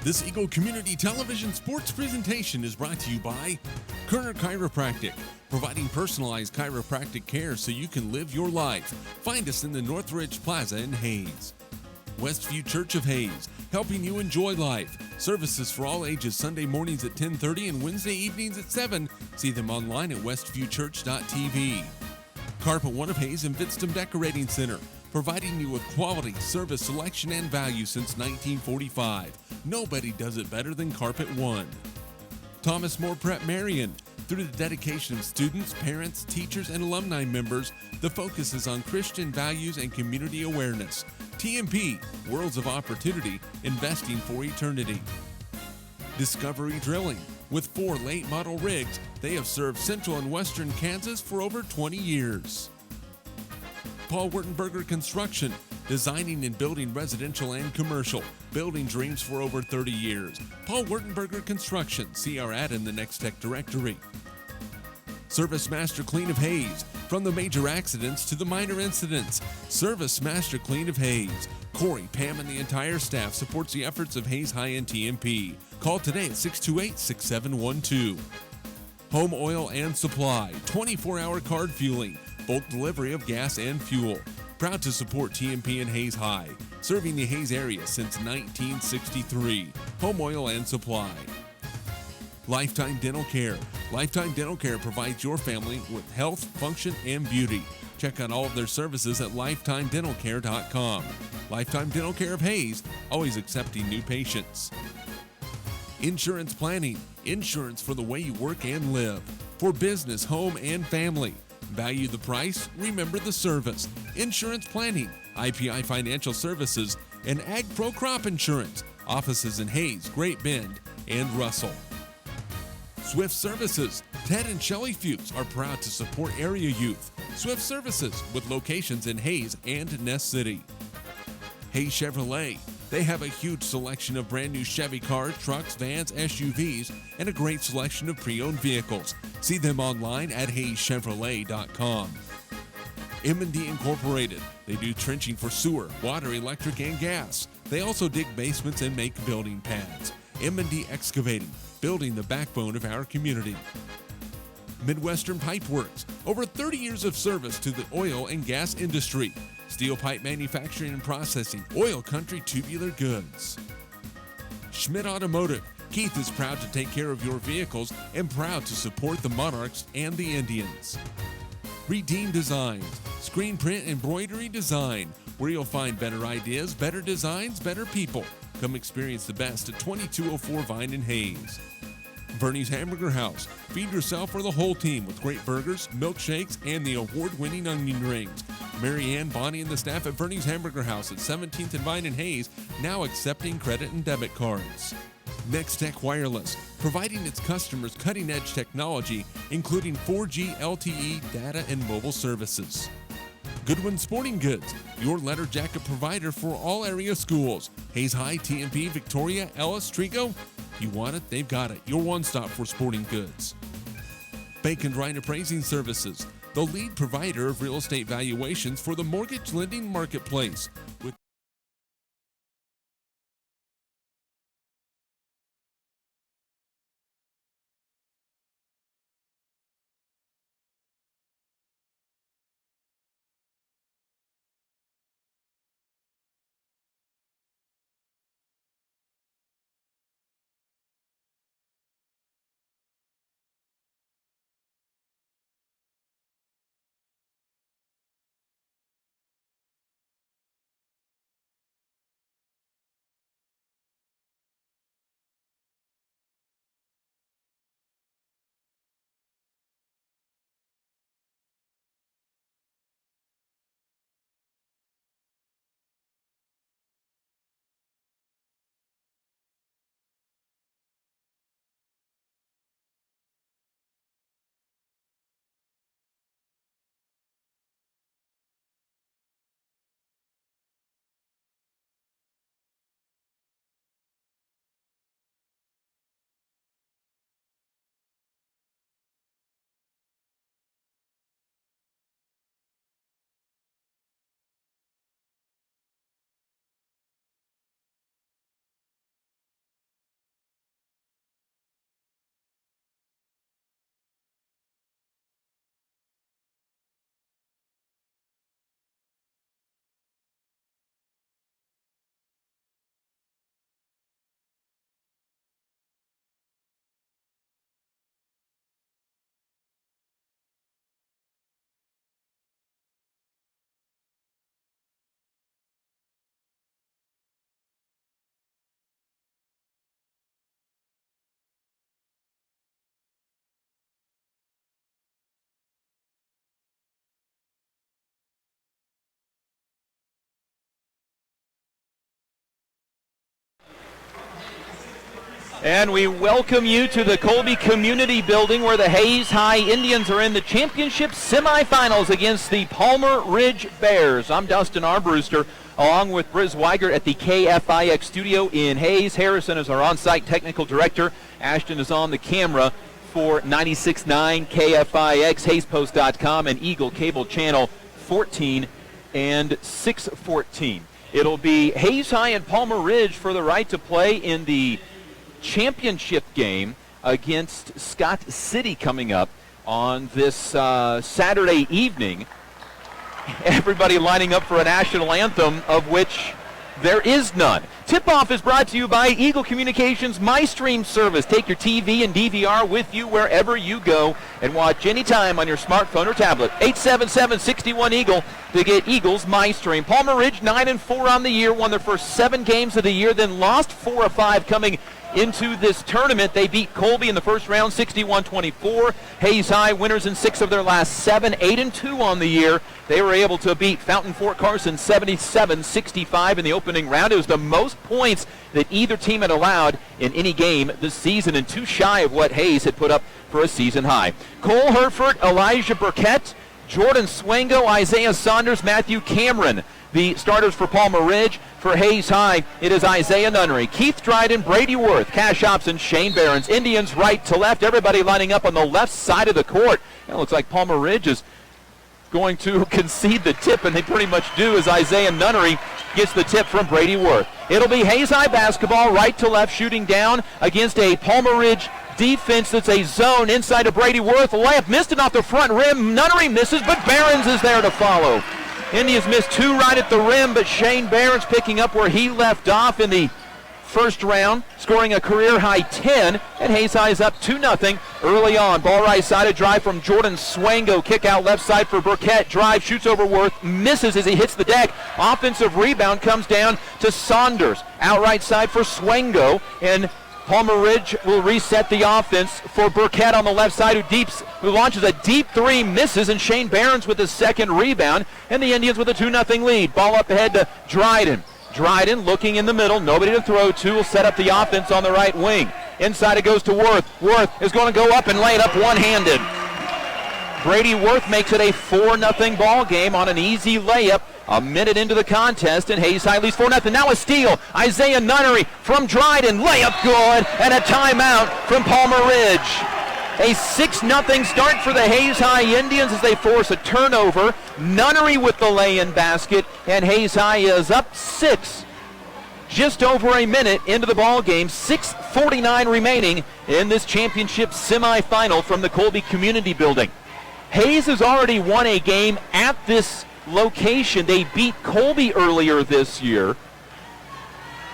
This Eagle Community Television sports presentation is brought to you by Kerner Chiropractic, providing personalized chiropractic care so you can live your life. Find us in the Northridge Plaza in Hayes. Westview Church of Hayes, helping you enjoy life. Services for all ages Sunday mornings at 10:30 and Wednesday evenings at 7. See them online at westviewchurch.tv. Carpet One of Hayes and Vidstem Decorating Center, providing you with quality, service, selection, and value since 1945. Nobody does it better than Carpet One. Thomas More Prep Marion. Through the dedication of students, parents, teachers, and alumni members, the focus is on Christian values and community awareness. TMP, Worlds of Opportunity, investing for eternity. Discovery Drilling. With 4 late model rigs, they have served central and western Kansas for over 20 years. Paul Wurtenberger Construction, designing and building residential and commercial, building dreams for over 30 years. Paul Wurtenberger Construction, see our ad in the Next Tech directory. Service Master Clean of Hayes, from the major accidents to the minor incidents. Service Master Clean of Hayes. Corey, Pam, and the entire staff supports the efforts of Hayes High and TMP. Call today at 628-6712. Home Oil and Supply, 24-hour card fueling, bulk delivery of gas and fuel. Proud to support TMP and Hayes High, serving the Hayes area since 1963. Home Oil and Supply. Lifetime Dental Care. Lifetime Dental Care provides your family with health, function, and beauty. Check out all of their services at lifetimedentalcare.com. Lifetime Dental Care of Hayes, always accepting new patients. Insurance Planning. Insurance for the way you work and live. For business, home, and family. Value the price, remember the service. Insurance Planning, IPI Financial Services, and Ag Pro Crop Insurance. Offices in Hayes, Great Bend, and Russell. Swift Services. Ted and Shelley Fuchs are proud to support area youth. Swift Services, with locations in Hayes and Ness City. Hayes Chevrolet. They have a huge selection of brand new Chevy cars, trucks, vans, SUVs, and a great selection of pre-owned vehicles. See them online at hayeschevrolet.com. M&D Incorporated. They do trenching for sewer, water, electric, and gas. They also dig basements and make building pads. M&D Excavating, building the backbone of our community. Midwestern Pipe Works, over 30 years of service to the oil and gas industry. Steel pipe manufacturing and processing, oil country tubular goods. Schmidt Automotive. Keith is proud to take care of your vehicles and proud to support the Monarchs and the Indians. Redeem Designs, screen print embroidery design, where you'll find better ideas, better designs, better people. Come experience the best at 2204 Vine in Hayes. Bernie's Hamburger House. Feed yourself or the whole team with great burgers, milkshakes, and the award-winning onion rings. Mary Ann, Bonnie, and the staff at Bernie's Hamburger House at 17th and Vine in Hayes, now accepting credit and debit cards. Next Tech Wireless, providing its customers cutting-edge technology, including 4G LTE data and mobile services. Goodwin Sporting Goods, your letter jacket provider for all area schools. Hayes High, TMP, Victoria, Ellis, Trigo. You want it, they've got it. Your one-stop for sporting goods. Bacon Ryan Appraising Services, the lead provider of real estate valuations for the mortgage lending marketplace. With And we welcome you to the Colby Community Building where the Hayes High Indians are in the championship semifinals against the Palmer Ridge Bears. I'm Dustin Armbruster along with Briz Weigert at the KFIX studio in Hayes. Harrison is our on-site technical director. Ashton is on the camera for 96.9 KFIX, HayesPost.com, and Eagle Cable Channel 14 and 614. It'll be Hayes High and Palmer Ridge for the right to play in the championship game against Scott City coming up on this Saturday evening. Everybody lining up for a national anthem, of which there is none. Tip-off is brought to you by Eagle Communications MyStream service. Take your TV and DVR with you wherever you go and watch anytime on your smartphone or tablet. 877-61-EAGLE to get Eagle's MyStream. Palmer Ridge 9-4 on the year, won their first 7 games of the year, then lost 4 of 5 coming into this tournament. They beat Colby in the first round 61-24. Hayes High winners in 6 of their last 7, 8-2 on the year. They were able to beat Fountain Fort Carson 77-65 in the opening round. It was the most points that either team had allowed in any game this season, and 2 shy of what Hayes had put up for a season high. Cole Herford, Elijah Burkett, Jordan Swango, Isaiah Saunders, Matthew Cameron. The starters for Palmer Ridge. For Hayes High, it is Isaiah Nunnery, Keith Dryden, Brady Worth, Cash Hobson, Shane Behrens. Indians right to left, everybody lining up on the left side of the court. It looks like Palmer Ridge is going to concede the tip, and they pretty much do, as Isaiah Nunnery gets the tip from Brady Worth. It'll be Hayes High basketball, right to left, shooting down against a Palmer Ridge defense that's a zone inside of Brady Worth. Layup missed it off the front rim. Nunnery misses, but Behrens is there to follow. Indians missed 2 right at the rim, but Shane Behrens picking up where he left off in the first round, scoring a career-high 10, and Hayes High is up 2-0 early on. Ball right side, a drive from Jordan Swango. Kick out left side for Burkett. Drive, shoots over Worth, misses as he hits the deck. Offensive rebound comes down to Saunders. Out right side for Swango, and Palmer Ridge will reset the offense for Burkett on the left side, who launches a deep 3, misses, and Shane Behrens with his second rebound, and the Indians with a 2-0 lead. Ball up ahead to Dryden. Dryden looking in the middle, nobody to throw to, will set up the offense on the right wing. Inside it goes to Worth. Worth is going to go up and lay it up one-handed. Brady Worth makes it a 4-0 ball game on an easy layup. A minute into the contest, and Hayes High leads 4-0. Now a steal. Isaiah Nunnery from Dryden. Layup good, and a timeout from Palmer Ridge. A 6-0 start for the Hayes High Indians as they force a turnover. Nunnery with the lay-in basket, and Hayes High is up 6. Just over a minute into the ball game. 6:49 remaining in this championship semifinal from the Colby Community Building. Hayes has already won a game at this location. They beat Colby earlier this year,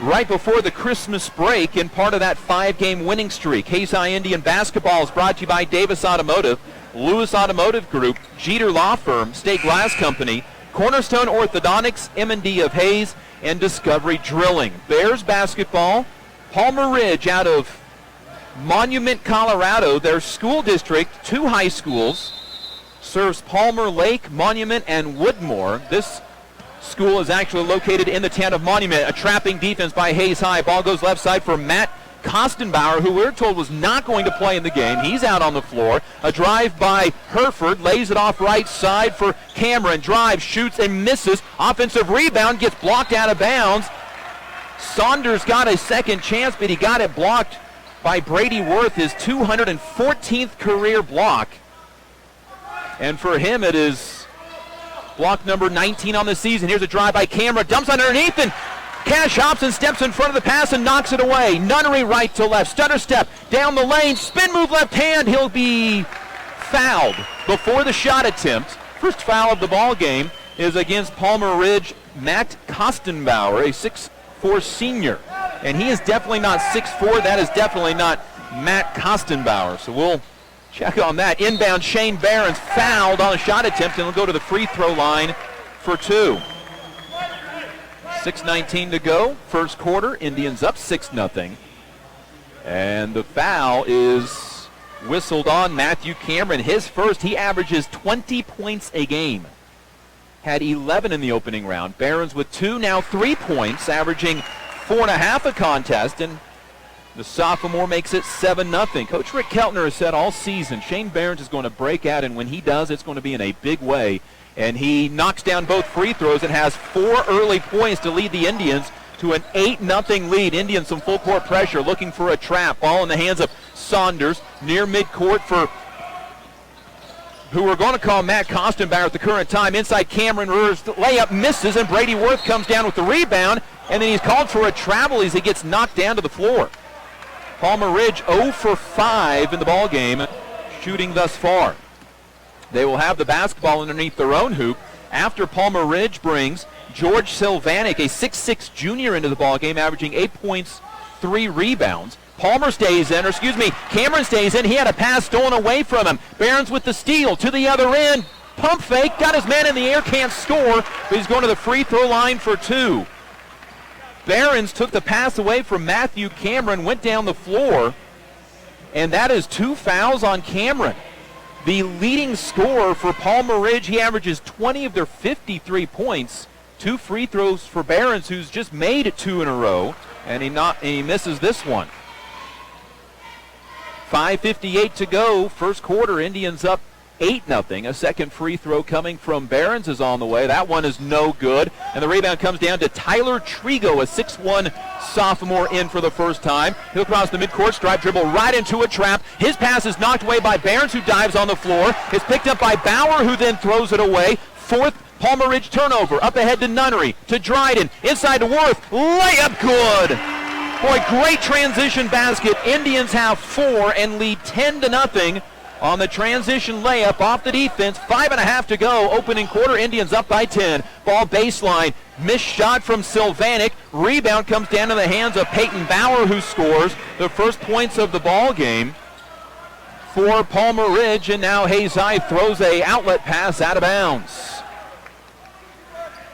right before the Christmas break, in part of that 5-game winning streak. Hayes High Indian basketball is brought to you by Davis Automotive, Lewis Automotive Group, Jeter Law Firm, State Glass Company, Cornerstone Orthodontics, M&D of Hayes, and Discovery Drilling. Bears basketball, Palmer Ridge out of Monument, Colorado. Their school district, 2 high schools, serves Palmer Lake, Monument, and Woodmore. This school is actually located in the town of Monument. A trapping defense by Hayes High. Ball goes left side for Matt Kostenbauer, who we're told was not going to play in the game. He's out on the floor. A drive by Herford, lays it off right side for Cameron. Drive, shoots, and misses. Offensive rebound, gets blocked out of bounds. Saunders got a second chance, but he got it blocked by Brady Worth, his 214th career block. And for him, it is block number 19 on the season. Here's a drive by Cameron. Dumps underneath, and Cash Hobson steps in front of the pass and knocks it away. Nunnery right to left. Stutter step down the lane. Spin move left hand. He'll be fouled before the shot attempt. First foul of the ball game is against Palmer Ridge, Matt Kostenbauer, a 6'4 senior. And he is definitely not 6'4. That is definitely not Matt Kostenbauer. So we'll check on that. Inbound, Shane Behrens fouled on a shot attempt, and will go to the free throw line for 2. 6:19 to go, first quarter. Indians up 6-0. And the foul is whistled on Matthew Cameron. His first. He averages 20 points a game. Had 11 in the opening round. Behrens with 2, now 3 points, averaging 4.5 a contest. And The sophomore makes it 7-0. Coach Rick Keltner has said all season Shane Behrens is going to break out, and when he does, it's going to be in a big way. And he knocks down both free throws and has 4 early points to lead the Indians to an 8-0 lead. Indians some full court pressure, looking for a trap. Ball in the hands of Saunders near midcourt for who we're going to call Matt Kostenbauer at the current time. Inside Cameron Rurs, layup misses, and Brady Worth comes down with the rebound, and then he's called for a travel as he gets knocked down to the floor. Palmer Ridge 0 for 5 in the ball game, shooting thus far. They will have the basketball underneath their own hoop after Palmer Ridge brings George Sylvanik, a 6'6 junior, into the ball game, averaging 8 points, 3 rebounds. Cameron stays in. He had a pass stolen away from him. Behrens with the steal to the other end. Pump fake, got his man in the air, can't score, but he's going to the free throw line for 2. Behrens took the pass away from Matthew Cameron, went down the floor, and that is 2 fouls on Cameron. The leading scorer for Palmer Ridge, he averages 20 of their 53 points. 2 free throws for Behrens, who's just made it 2 in a row, and he misses this one. 5:58 to go, first quarter. Indians up 8-0. A second free throw coming from Behrens is on the way. That one is no good. And the rebound comes down to Tyler Trigo, a 6'1 sophomore, in for the first time. He'll cross the midcourt stripe, dribble right into a trap. His pass is knocked away by Behrens, who dives on the floor. It's picked up by Bauer, who then throws it away. Fourth Palmer Ridge turnover. Up ahead to Nunnery, to Dryden, inside to Worth. Layup good. Boy, great transition basket. Indians have 4 and lead 10-0 on the transition layup off the defense. 5.5 to go. Opening quarter, Indians up by 10. Ball baseline. Missed shot from Sylvanik. Rebound comes down to the hands of Peyton Bauer, who scores the first points of the ball game for Palmer Ridge. And now Hayes High throws a outlet pass out of bounds.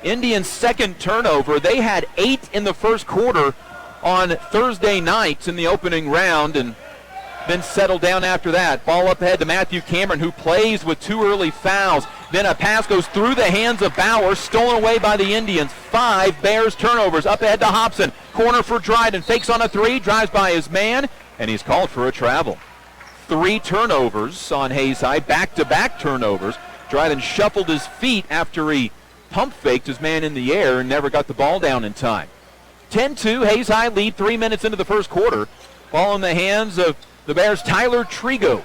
Indians' second turnover. They had 8 in the first quarter on Thursday nights in the opening round, and then settled down after that. Ball up ahead to Matthew Cameron, who plays with 2 early fouls. Then a pass goes through the hands of Bauer, stolen away by the Indians. 5 Bears turnovers. Up ahead to Hobson. Corner for Dryden. Fakes on a 3, drives by his man, and he's called for a travel. 3 turnovers on Hayes High, back-to-back turnovers. Dryden shuffled his feet after he pump faked his man in the air and never got the ball down in time. 10-2, Hayes High lead 3 minutes into the first quarter. Ball in the hands of the Bears' Tyler Trigo,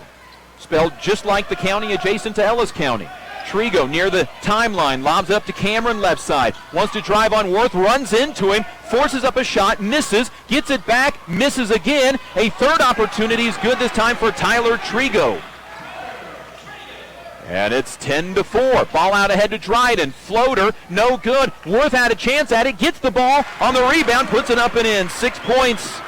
spelled just like the county adjacent to Ellis County. Trigo near the timeline, lobs up to Cameron left side. Wants to drive on Worth, runs into him, forces up a shot, misses, gets it back, misses again. A third opportunity is good this time for Tyler Trigo. And it's 10-4. Ball out ahead to Dryden. Floater, no good. Worth had a chance at it. Gets the ball on the rebound, puts it up and in. 6 points,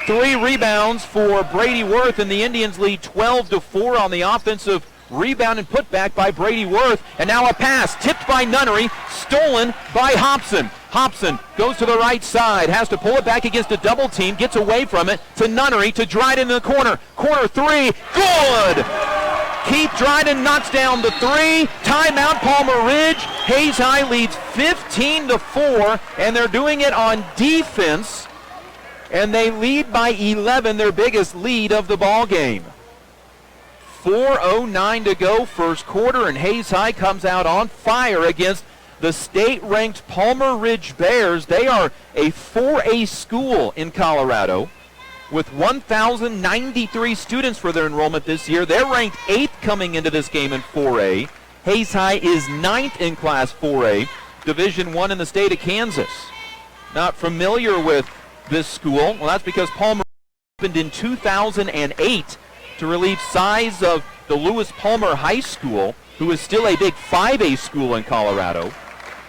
3 rebounds for Brady Worth, and the Indians lead 12-4 on the offensive rebound and putback by Brady Worth. And now a pass tipped by Nunnery, stolen by Hobson. Hobson goes to the right side, has to pull it back against a double team, gets away from it to Nunnery, to Dryden in the corner. Corner 3, good! Keith Dryden knocks down the 3. Timeout, Palmer Ridge. Hayes High leads 15-4, and they're doing it on defense, and they lead by 11, their biggest lead of the ball game. 4:09 to go, first quarter, and Hayes High comes out on fire against the state-ranked Palmer Ridge Bears. They are a 4A school in Colorado, with 1,093 students for their enrollment this year. They're ranked 8th coming into this game in 4A. Hayes High is 9th in Class 4A, Division I in the state of Kansas. Not familiar with this school? Well, that's because Palmer opened in 2008 to relieve size of the Lewis Palmer High School, who is still a big 5A school in Colorado.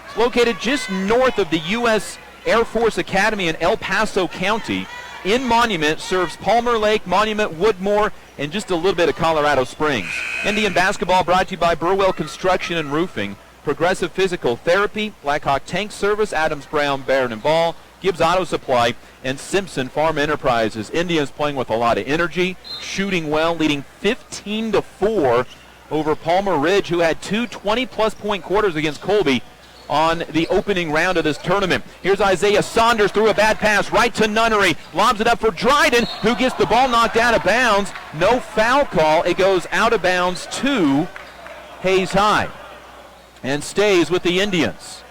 It's located just north of the U.S. Air Force Academy in El Paso County. In Monument, serves Palmer Lake, Monument, Woodmore, and just a little bit of Colorado Springs. Indian basketball brought to you by Burwell Construction and Roofing, Progressive Physical Therapy, Blackhawk Tank Service, Adams Brown, Barron and Ball, Gibbs Auto Supply, and Simpson Farm Enterprises. Indians playing with a lot of energy, shooting well, leading 15-4 over Palmer Ridge, who had 2 20-plus point quarters against Colby. on the opening round of this tournament. Here's Isaiah Saunders through a bad pass right to Nunnery. Lobs it up for Dryden, who gets the ball knocked out of bounds. No foul call. It goes out of bounds to Hayes High and stays with the Indians.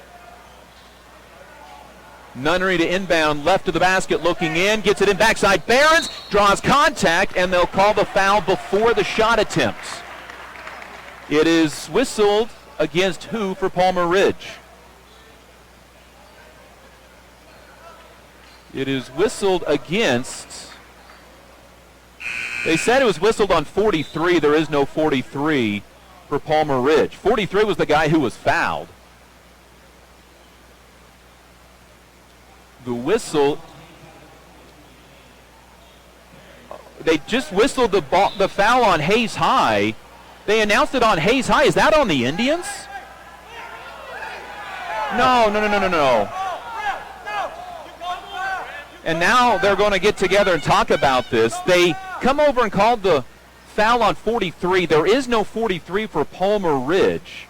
Nunnery to inbound, left of the basket, looking in, gets it in backside. Behrens draws contact, and they'll call the foul before the shot attempts. It is whistled against who for Palmer Ridge? It is whistled against, they said it was whistled on 43. There is no 43 for Palmer Ridge. 43 was the guy who was fouled. The whistle, they just whistled the foul on Hayes High. They announced it on Hayes High. Is that on the Indians? No. And now they're going to get together and talk about this. They come over and called the foul on 43. There is no 43 for Palmer Ridge.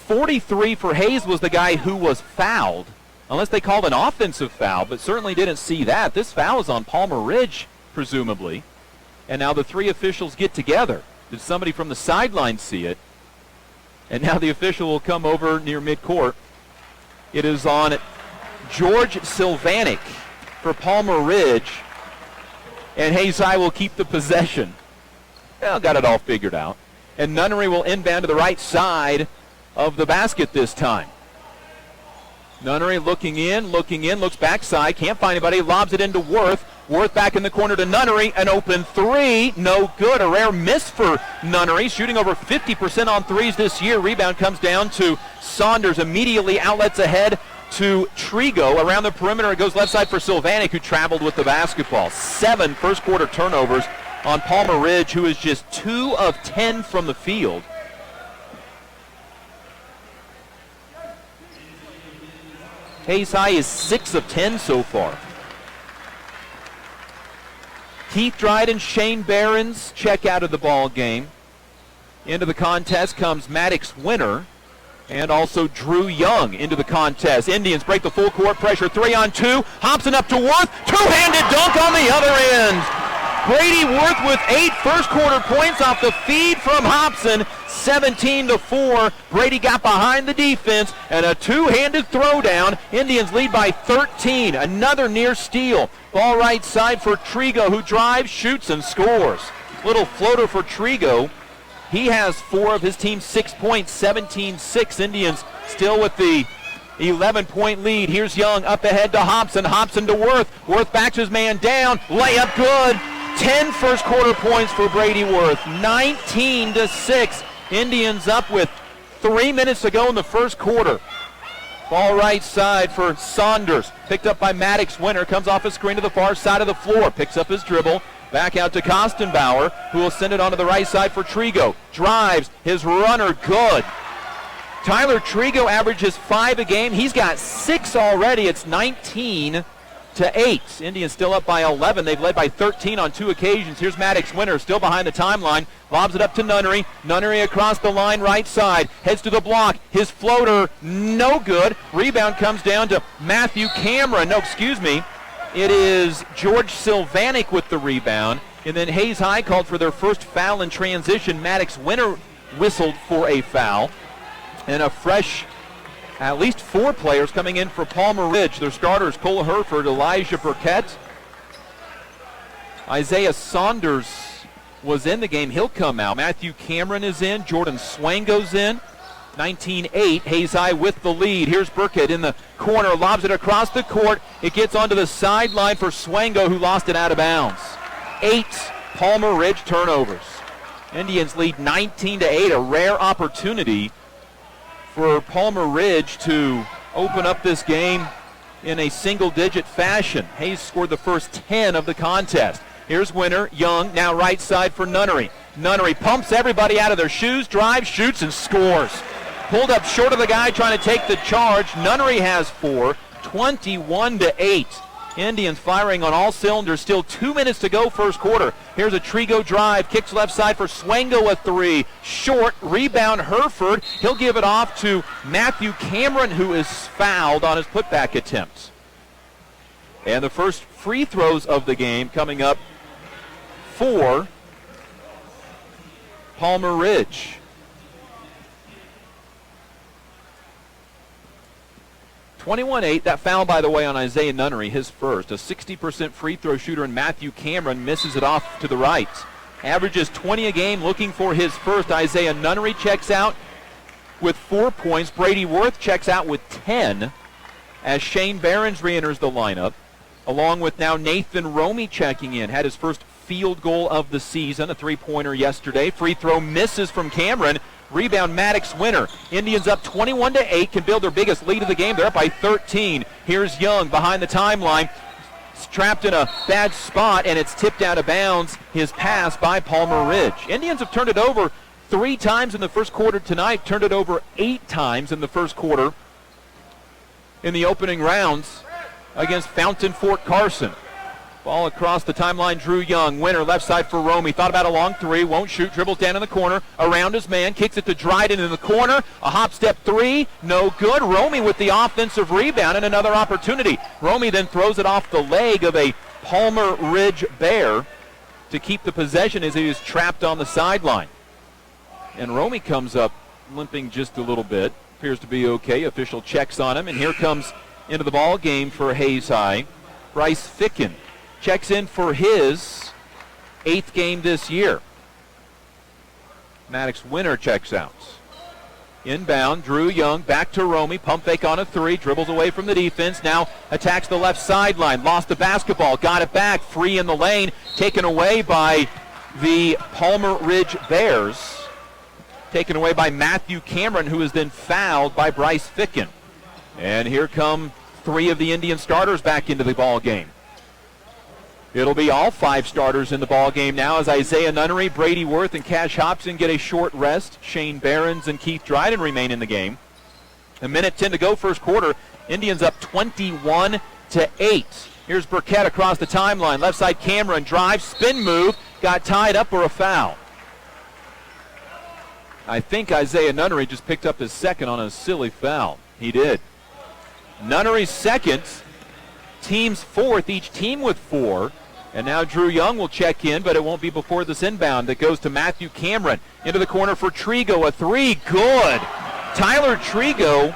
43 for Hayes was the guy who was fouled, unless they called an offensive foul, but certainly didn't see that. This foul is on Palmer Ridge, presumably. And now the three officials get together. Did somebody from the sideline see it? And now the official will come over near midcourt. It is on George Silvanic for Palmer Ridge, and Hayes High will keep the possession. Well, got it all figured out. And Nunnery will inbound to the right side of the basket this time. Nunnery looking in, looks backside, can't find anybody, lobs it into Worth. Worth back in the corner to Nunnery, an open three, no good. A rare miss for Nunnery, shooting over 50% on threes this year. Rebound comes down to Saunders, immediately outlets ahead to Trigo. Around the perimeter, it goes left side for Silvanic, who traveled with the basketball. 7 first quarter turnovers on Palmer Ridge, who is just 2 of 10 from the field. Hayes High is 6 of 10 so far. Keith Dryden, Shane Behrens check out of the ball game. Into the contest comes Maddox Winter and also Drew Young into the contest. Indians break the full court pressure, 3-on-2. Hobson up to Worth, two-handed dunk on the other end. Brady Worth with 8 first quarter points off the feed from Hobson, 17-4. Brady got behind the defense and a two-handed throwdown. Indians lead by 13. Another near steal. Ball right side for Trigo, who drives, shoots, and scores. Little floater for Trigo. He has 4 of his team's 6 points, 17-6. Indians still with the 11-point lead. Here's Young up ahead to Hobson. Hobson to Worth. Worth backs his man down. Layup good. 10 first quarter points for Brady Worth. 19-6. Indians up with 3 minutes to go in the first quarter. Ball right side for Saunders. Picked up by Maddox Winter. Comes off a screen to the far side of the floor. Picks up his dribble. Back out to Kostenbauer, who will send it onto the right side for Trigo. Drives. His runner good. Tyler Trigo averages 5 a game. He's got 6 already. It's 19-8. Indians still up by 11. They've led by 13 on 2 occasions. Here's Maddox Winter still behind the timeline. Lobs it up to Nunnery. Nunnery across the line right side. Heads to the block. His floater no good. Rebound comes down to Matthew Cameron. It is George Silvanic with the rebound. And then Hayes High called for their first foul in transition. Maddox Winter whistled for a foul. And a fresh, at least 4 players coming in for Palmer Ridge. Their starters, Cole Herford, Elijah Burkett. Isaiah Saunders was in the game. He'll come out. Matthew Cameron is in. Jordan Swango's in. 19-8. Hayes High with the lead. Here's Burkett in the corner. Lobs it across the court. It gets onto the sideline for Swango, who lost it out of bounds. 8 Palmer Ridge turnovers. Indians lead 19-8. A rare opportunity for Palmer Ridge to open up this game in a single-digit fashion. Hayes scored the first 10 of the contest. Here's Winter. Young now right side for Nunnery. Nunnery pumps everybody out of their shoes, drives, shoots, and scores. Pulled up short of the guy trying to take the charge. Nunnery has 4, 21-8. Indians firing on all cylinders. Still 2 minutes to go first quarter. Here's a Trigo drive. Kicks left side for Swango, a three. Short. Rebound Hereford. He'll give it off to Matthew Cameron, who is fouled on his putback attempt. And the first free throws of the game coming up for Palmer Ridge. (21-8), that foul, by the way, on Isaiah Nunnery, his first. A 60% free throw shooter, and Matthew Cameron misses it off to the right. Averages 20 a game, looking for his first. Isaiah Nunnery checks out with 4 points. Brady Worth checks out with 10 as Shane Behrens re-enters the lineup, along with now Nathan Romy checking in. Had his first field goal of the season, a three-pointer yesterday. Free throw misses from Cameron. Rebound Maddox Winter. Indians up 21-8, can build their biggest lead of the game. They're up by 13. Here's Young behind the timeline. It's trapped in a bad spot, and it's tipped out of bounds. His pass by Palmer Ridge. Indians have turned it over 3 times in the first quarter tonight, turned it over 8 times in the first quarter in the opening rounds against Fountain Fort Carson. Ball across the timeline, Drew Young. Winner left side for Romy. Thought about a long three, won't shoot, dribbles down in the corner, around his man, kicks it to Dryden in the corner. A hop step three, no good. Romy with the offensive rebound and another opportunity. Romy then throws it off the leg of a Palmer Ridge Bear to keep the possession as he is trapped on the sideline. And Romy comes up limping just a little bit. Appears to be okay. Official checks on him, and here comes into the ball game for Hayes High, Bryce Ficken. Checks in for his 8th game this year. Maddox Winter checks out. Inbound, Drew Young back to Romy. Pump fake on a three. Dribbles away from the defense. Now attacks the left sideline. Lost the basketball. Got it back. Free in the lane. Taken away by the Palmer Ridge Bears. Taken away by Matthew Cameron, who is then fouled by Bryce Ficken. And here come 3 of the Indian starters back into the ball game. It'll be all 5 starters in the ball game now as Isaiah Nunnery, Brady Worth, and Cash Hobson get a short rest. Shane Behrens and Keith Dryden remain in the game. 1:10 to go first quarter. Indians up 21-8. Here's Burkett across the timeline. Left side Cameron drive, spin move, got tied up for a foul. I think Isaiah Nunnery just picked up his second on a silly foul. He did. Nunnery's second, team's fourth, each team with 4. And now Drew Young will check in, but it won't be before this inbound that goes to Matthew Cameron. Into the corner for Trigo, a three, good. Tyler Trigo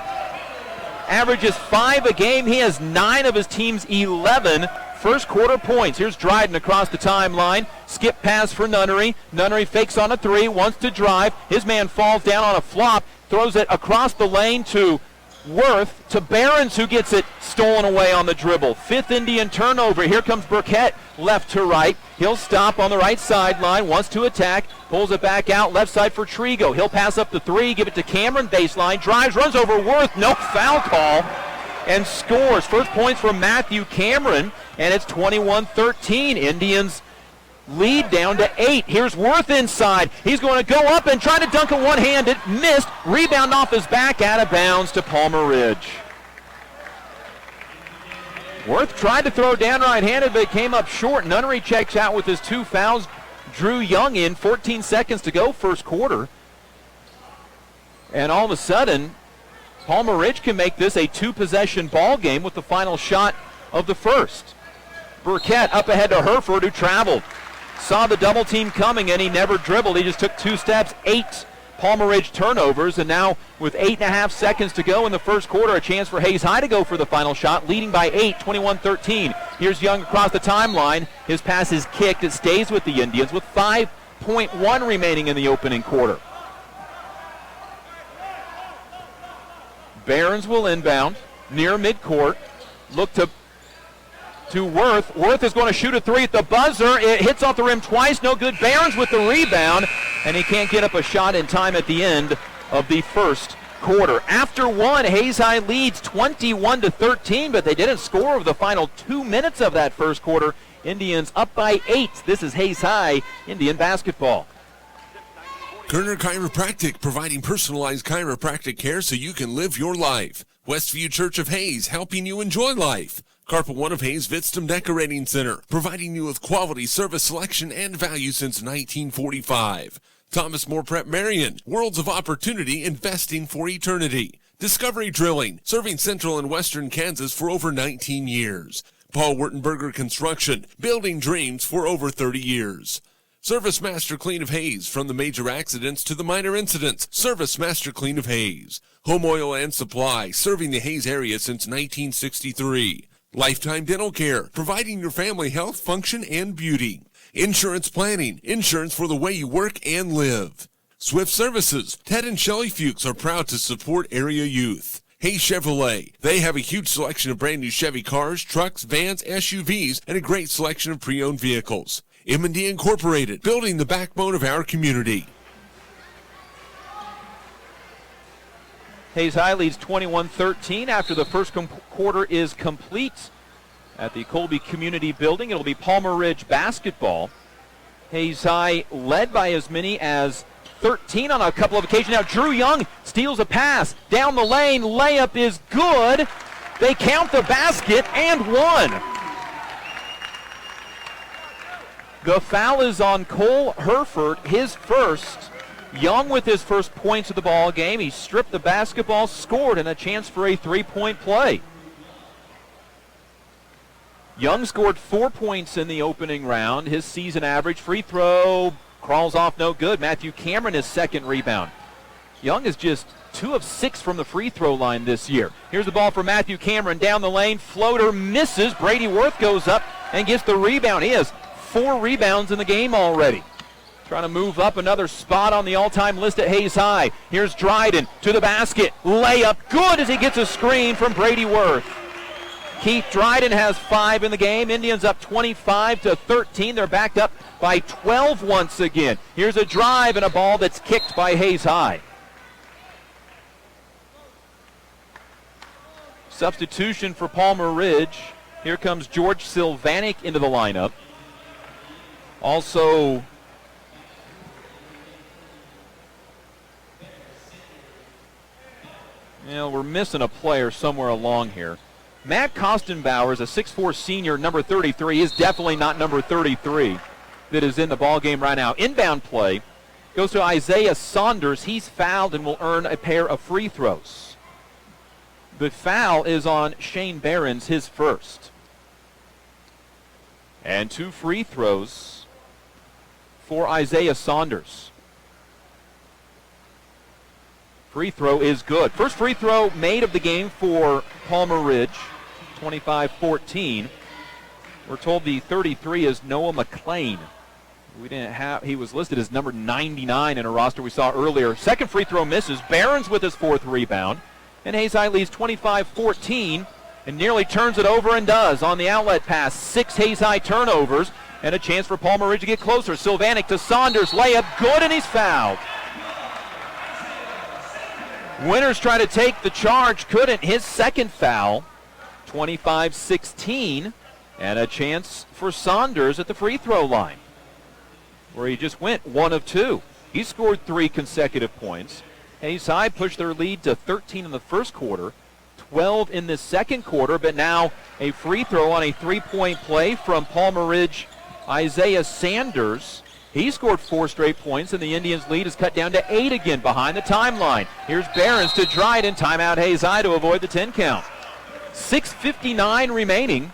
averages 5 a game. He has 9 of his team's 11 first quarter points. Here's Dryden across the timeline. Skip pass for Nunnery. Nunnery fakes on a three, wants to drive. His man falls down on a flop, throws it across the lane to Worth, to Behrens, who gets it stolen away on the dribble. 5th Indian turnover. Here comes Burkett, left to right. He'll stop on the right sideline, wants to attack, pulls it back out, left side for Trigo. He'll pass up the 3, give it to Cameron, baseline, drives, runs over Worth, no foul call, and scores. First points from Matthew Cameron, and it's 21-13. Indians lead down to 8. Here's Worth inside. He's going to go up and try to dunk it one-handed. Missed. Rebound off his back, out of bounds to Palmer Ridge. Worth tried to throw down right-handed, but it came up short. Nunnery checks out with his 2 fouls. Drew Young in. 14 seconds to go first quarter. And all of a sudden, Palmer Ridge can make this a 2-possession ball game with the final shot of the first. Burkett up ahead to Hereford, who traveled. Saw the double team coming, and he never dribbled. He just took 2 steps. 8 Palmer Ridge turnovers, and now with 8.5 seconds to go in the first quarter, a chance for Hayes High to go for the final shot, leading by 8, 21-13. Here's Young across the timeline. His pass is kicked. It stays with the Indians with 5.1 remaining in the opening quarter. Behrens will inbound near midcourt. Look to Worth. Worth is going to shoot a 3 at the buzzer. It hits off the rim twice. No good. Behrens with the rebound, and he can't get up a shot in time at the end of the first quarter. After 1, Hayes High leads 21-13, but they didn't score over the final 2 minutes of that first quarter. Indians up by 8. This is Hayes High Indian basketball. Kerner Chiropractic, providing personalized chiropractic care so you can live your life. Westview Church of Hayes, helping you enjoy life. Carpet One of Hayes Vitstum Decorating Center, providing you with quality service selection and value since 1945. Thomas More Prep Marion, worlds of opportunity, investing for eternity. Discovery Drilling, serving central and western Kansas for over 19 years. Paul Wurtenberger Construction, building dreams for over 30 years. Service Master Clean of Hayes, from the major accidents to the minor incidents. Service Master Clean of Hayes. Home Oil and Supply, serving the Hayes area since 1963. Lifetime Dental Care, providing your family health, function, and beauty. Insurance Planning, insurance for the way you work and live. Swift Services, Ted and Shelley Fuchs are proud to support area youth. Hayes Chevrolet, they have a huge selection of brand new Chevy cars, trucks, vans, SUVs, and a great selection of pre-owned vehicles. M&D Incorporated, building the backbone of our community. Hayes High leads 21-13 after the first quarter is complete at the Colby Community Building. It'll be Palmer Ridge basketball. Hayes High led by as many as 13 on a couple of occasions. Now Drew Young steals a pass down the lane. Layup is good. They count the basket and one. The foul is on Cole Herford, his first. Young with his first points of the ball game. He stripped the basketball, scored, and a chance for a three-point play. Young scored 4 points in the opening round. His season average free throw crawls off no good. Matthew Cameron, his second rebound. Young is just 2 of 6 from the free throw line this year. Here's the ball for Matthew Cameron down the lane. Floater misses. Brady Worth goes up and gets the rebound. He has 4 rebounds in the game already. Trying to move up another spot on the all-time list at Hayes High. Here's Dryden to the basket. Layup good as he gets a screen from Brady Worth. Keith Dryden has 5 in the game. Indians up 25-13. They're backed up by 12 once again. Here's a drive and a ball that's kicked by Hayes High. Substitution for Palmer Ridge. Here comes George Sylvanik into the lineup. Also, we're missing a player somewhere along here. Matt Kostenbauer is a 6'4 senior, number 33. Is definitely not number 33 that is in the ball game right now. Inbound play goes to Isaiah Saunders. He's fouled and will earn a pair of free throws. The foul is on Shane Behrens, his first. And 2 free throws for Isaiah Saunders. Free throw is good. First free throw made of the game for Palmer Ridge, 25-14. We're told the 33 is Noah McClain. He was listed as number 99 in a roster we saw earlier. Second free throw misses. Behrens with his 4th rebound. And Hayes High leads 25-14 and nearly turns it over and does on the outlet pass. 6 Hayes High turnovers and a chance for Palmer Ridge to get closer. Sylvanik to Saunders. Layup good, and he's fouled. Winters tried to take the charge, couldn't. His second foul, 25-16, and a chance for Saunders at the free throw line, where he just went 1 of 2. He scored 3 consecutive points. Hayes High pushed their lead to 13 in the first quarter, 12 in the second quarter, but now a free throw on a 3-point play from Palmer Ridge, Isaiah Sanders. He scored 4 straight points, and the Indians' lead is cut down to 8 again behind the timeline. Here's Behrens to Dryden. Timeout Hayes High to avoid the 10 count. 6:59 remaining.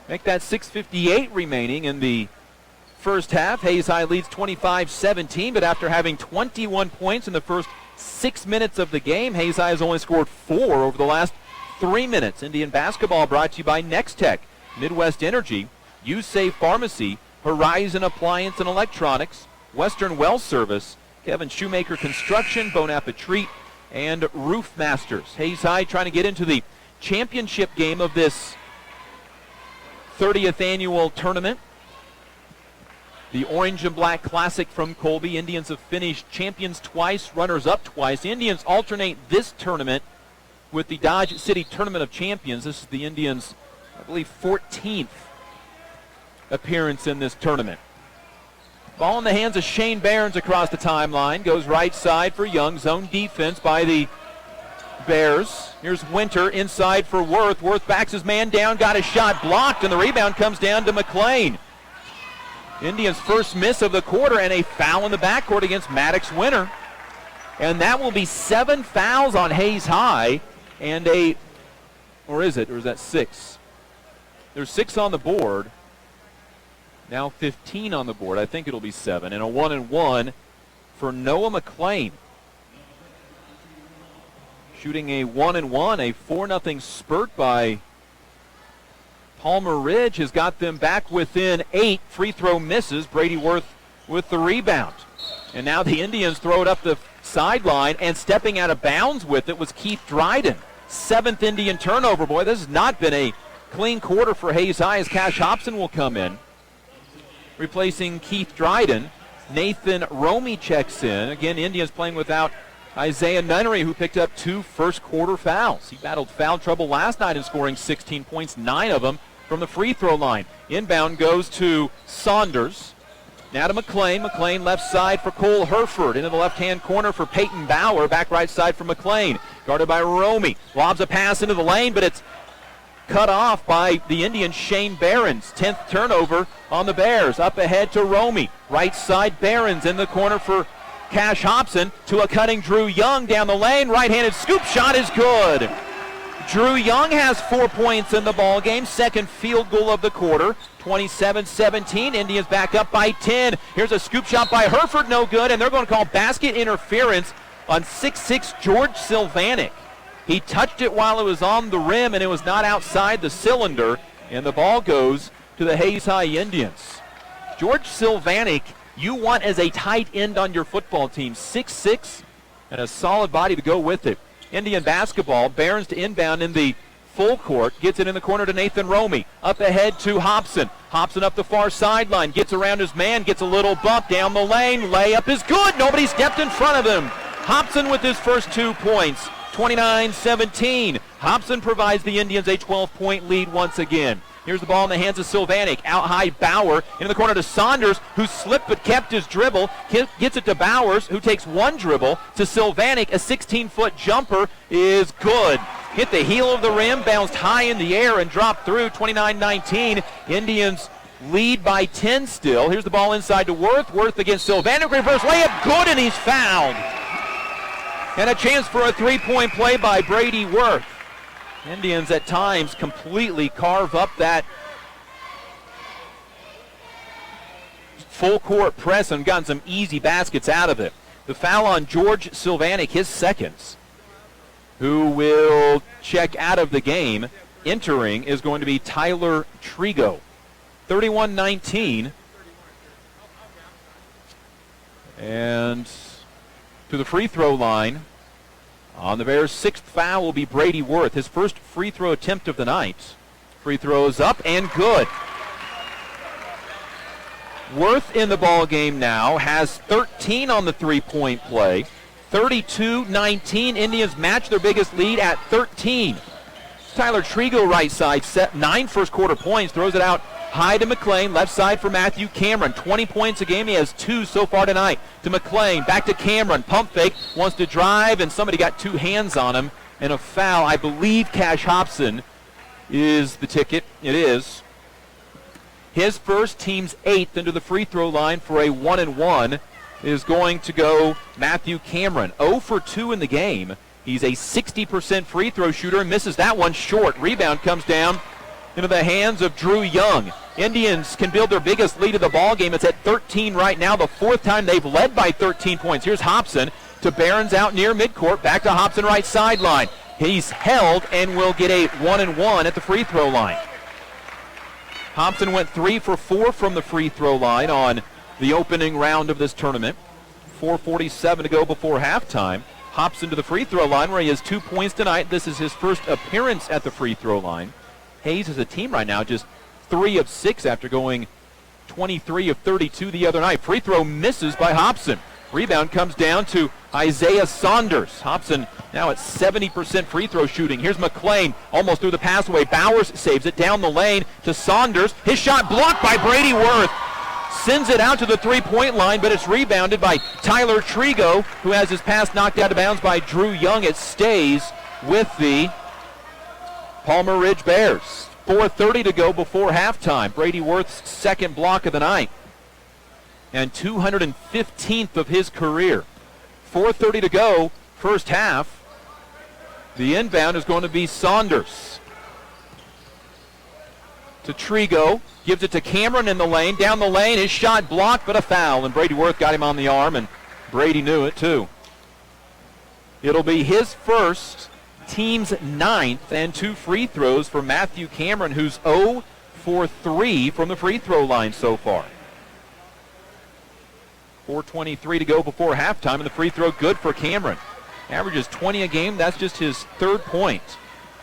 Make that 6:58 remaining in the first half. Hayes High leads 25-17, but after having 21 points in the first 6 minutes of the game, Hayes High has only scored 4 over the last 3 minutes. Indian basketball brought to you by Next Tech, Midwest Energy, USAFE Pharmacy, Horizon Appliance and Electronics, Western Well Service, Kevin Shoemaker Construction, Bon Appetit, and Roof Masters. Hayes High trying to get into the championship game of this 30th annual tournament. The Orange and Black Classic from Colby. Indians have finished champions twice, runners-up twice. The Indians alternate this tournament with the Dodge City Tournament of Champions. This is the Indians, I believe, 14th appearance in this tournament. Ball in the hands of Shane Behrens across the timeline. Goes right side for Young. Zone defense by the Bears. Here's Winter inside for Worth. Worth backs his man down, got his shot blocked, and the rebound comes down to McLean. Indians' first miss of the quarter, and a foul in the backcourt against Maddox Winter. And that will be 7 fouls on Hayes High, and or is that 6? There's 6 on the board. Now 15 on the board. I think it'll be 7. And a 1-and-1 for Noah McLean. Shooting a 1-and-1, a 4-0 spurt by Palmer Ridge has got them back within 8 free throw misses. Brady Worth with the rebound. And now the Indians throw it up the sideline, and stepping out of bounds with it was Keith Dryden. 7th Indian turnover. Boy, this has not been a clean quarter for Hayes High, as Cash Hobson will come in. Replacing Keith Dryden, Nathan Romy checks in. Again, Indians playing without Isaiah Nunnery, who picked up 2 first-quarter fouls. He battled foul trouble last night in scoring 16 points, 9 of them from the free throw line. Inbound goes to Saunders. Now to McLean. McLean left side for Cole Herford. Into the left-hand corner for Peyton Bauer. Back right side for McLean. Guarded by Romy. Lobs a pass into the lane, but it's cut off by the Indian Shane Behrens. 10th turnover on the Bears. Up ahead to Romy. Right side Behrens in the corner for Cash Hobson to a cutting Drew Young down the lane. Right-handed scoop shot is good. Drew Young has 4 points in the ball game. Second field goal of the quarter. 27-17. Indians back up by 10. Here's a scoop shot by Herford, no good, and they're going to call basket interference on 6'6" George Sylvanik. He touched it while it was on the rim, and it was not outside the cylinder, and the ball goes to the Hayes High Indians. George Sylvanik, you want as a tight end on your football team. 6'6", and a solid body to go with it. Indian basketball, Behrens to inbound in the full court, gets it in the corner to Nathan Romy. Up ahead to Hobson. Hobson up the far sideline, gets around his man, gets a little bump down the lane. Layup is good. Nobody stepped in front of him. Hobson with his first 2 points. 29-17. Hobson provides the Indians a 12-point lead once again. Here's the ball in the hands of Sylvanik. Out high Bauer. Into the corner to Saunders, who slipped but kept his dribble. Gets it to Bowers, who takes 1 dribble. To Sylvanik, a 16-foot jumper is good. Hit the heel of the rim, bounced high in the air, and dropped through. 29-19. Indians lead by 10 still. Here's the ball inside to Worth. Worth against Sylvanik. Reverse layup, good, and he's fouled. And a chance for a 3-point play by Brady Worth. Indians at times completely carve up that full court press and gotten some easy baskets out of it. The foul on George Sylvanik, his seconds, who will check out of the game. Entering is going to be Tyler Trigo. 31-19. And to the free throw line on the Bears' 6th foul will be Brady Worth, his first free throw attempt of the night. Free throw is up and good. Worth in the ball game now has 13 on the 3-point play. 32-19. Indians match their biggest lead at 13. Tyler Trigo right side, set 9 first quarter points, throws it out high to McLean, left side for Matthew Cameron. 20 points a game. He has 2 so far tonight. To McLean, back to Cameron. Pump fake, wants to drive, and somebody got 2 hands on him. And a foul. I believe Cash Hobson is the ticket. It is. His first, team's 8th into the free throw line for a 1-and-1 is going to go Matthew Cameron. 0 for 2 in the game. He's a 60% free throw shooter and misses that one short. Rebound comes down into the hands of Drew Young. Indians can build their biggest lead of the ball game. It's at 13 right now, the 4th time they've led by 13 points. Here's Hobson to Behrens out near midcourt. Back to Hobson right sideline. He's held and will get a 1-and-1 at the free throw line. Hobson went 3 for 4 from the free throw line on the opening round of this tournament. 4:47 to go before halftime. Hobson to the free throw line where he has 2 points tonight. This is his first appearance at the free throw line. Hayes is a team right now just 3 of 6 after going 23 of 32 the other night. Free throw misses by Hobson. Rebound comes down to Isaiah Saunders. Hobson now at 70% free throw shooting. Here's McLean almost through the passaway. Bowers saves it down the lane to Saunders. His shot blocked by Brady Worth. Sends it out to the 3-point line, but it's rebounded by Tyler Trigo, who has his pass knocked out of bounds by Drew Young. It stays with the Palmer Ridge Bears. 4:30 to go before halftime. Brady Worth's second block of the night and 215th of his career. 4:30 to go, first half. The inbound is going to be Saunders. To Trigo, gives it to Cameron in the lane. Down the lane, his shot blocked, but a foul. And Brady Worth got him on the arm, and Brady knew it too. It'll be his first, team's 9th, and 2 free throws for Matthew Cameron, who's 0 for 3 from the free throw line so far. 4:23 to go before halftime, and the free throw good for Cameron. Averages 20 a game. That's just his 3rd point.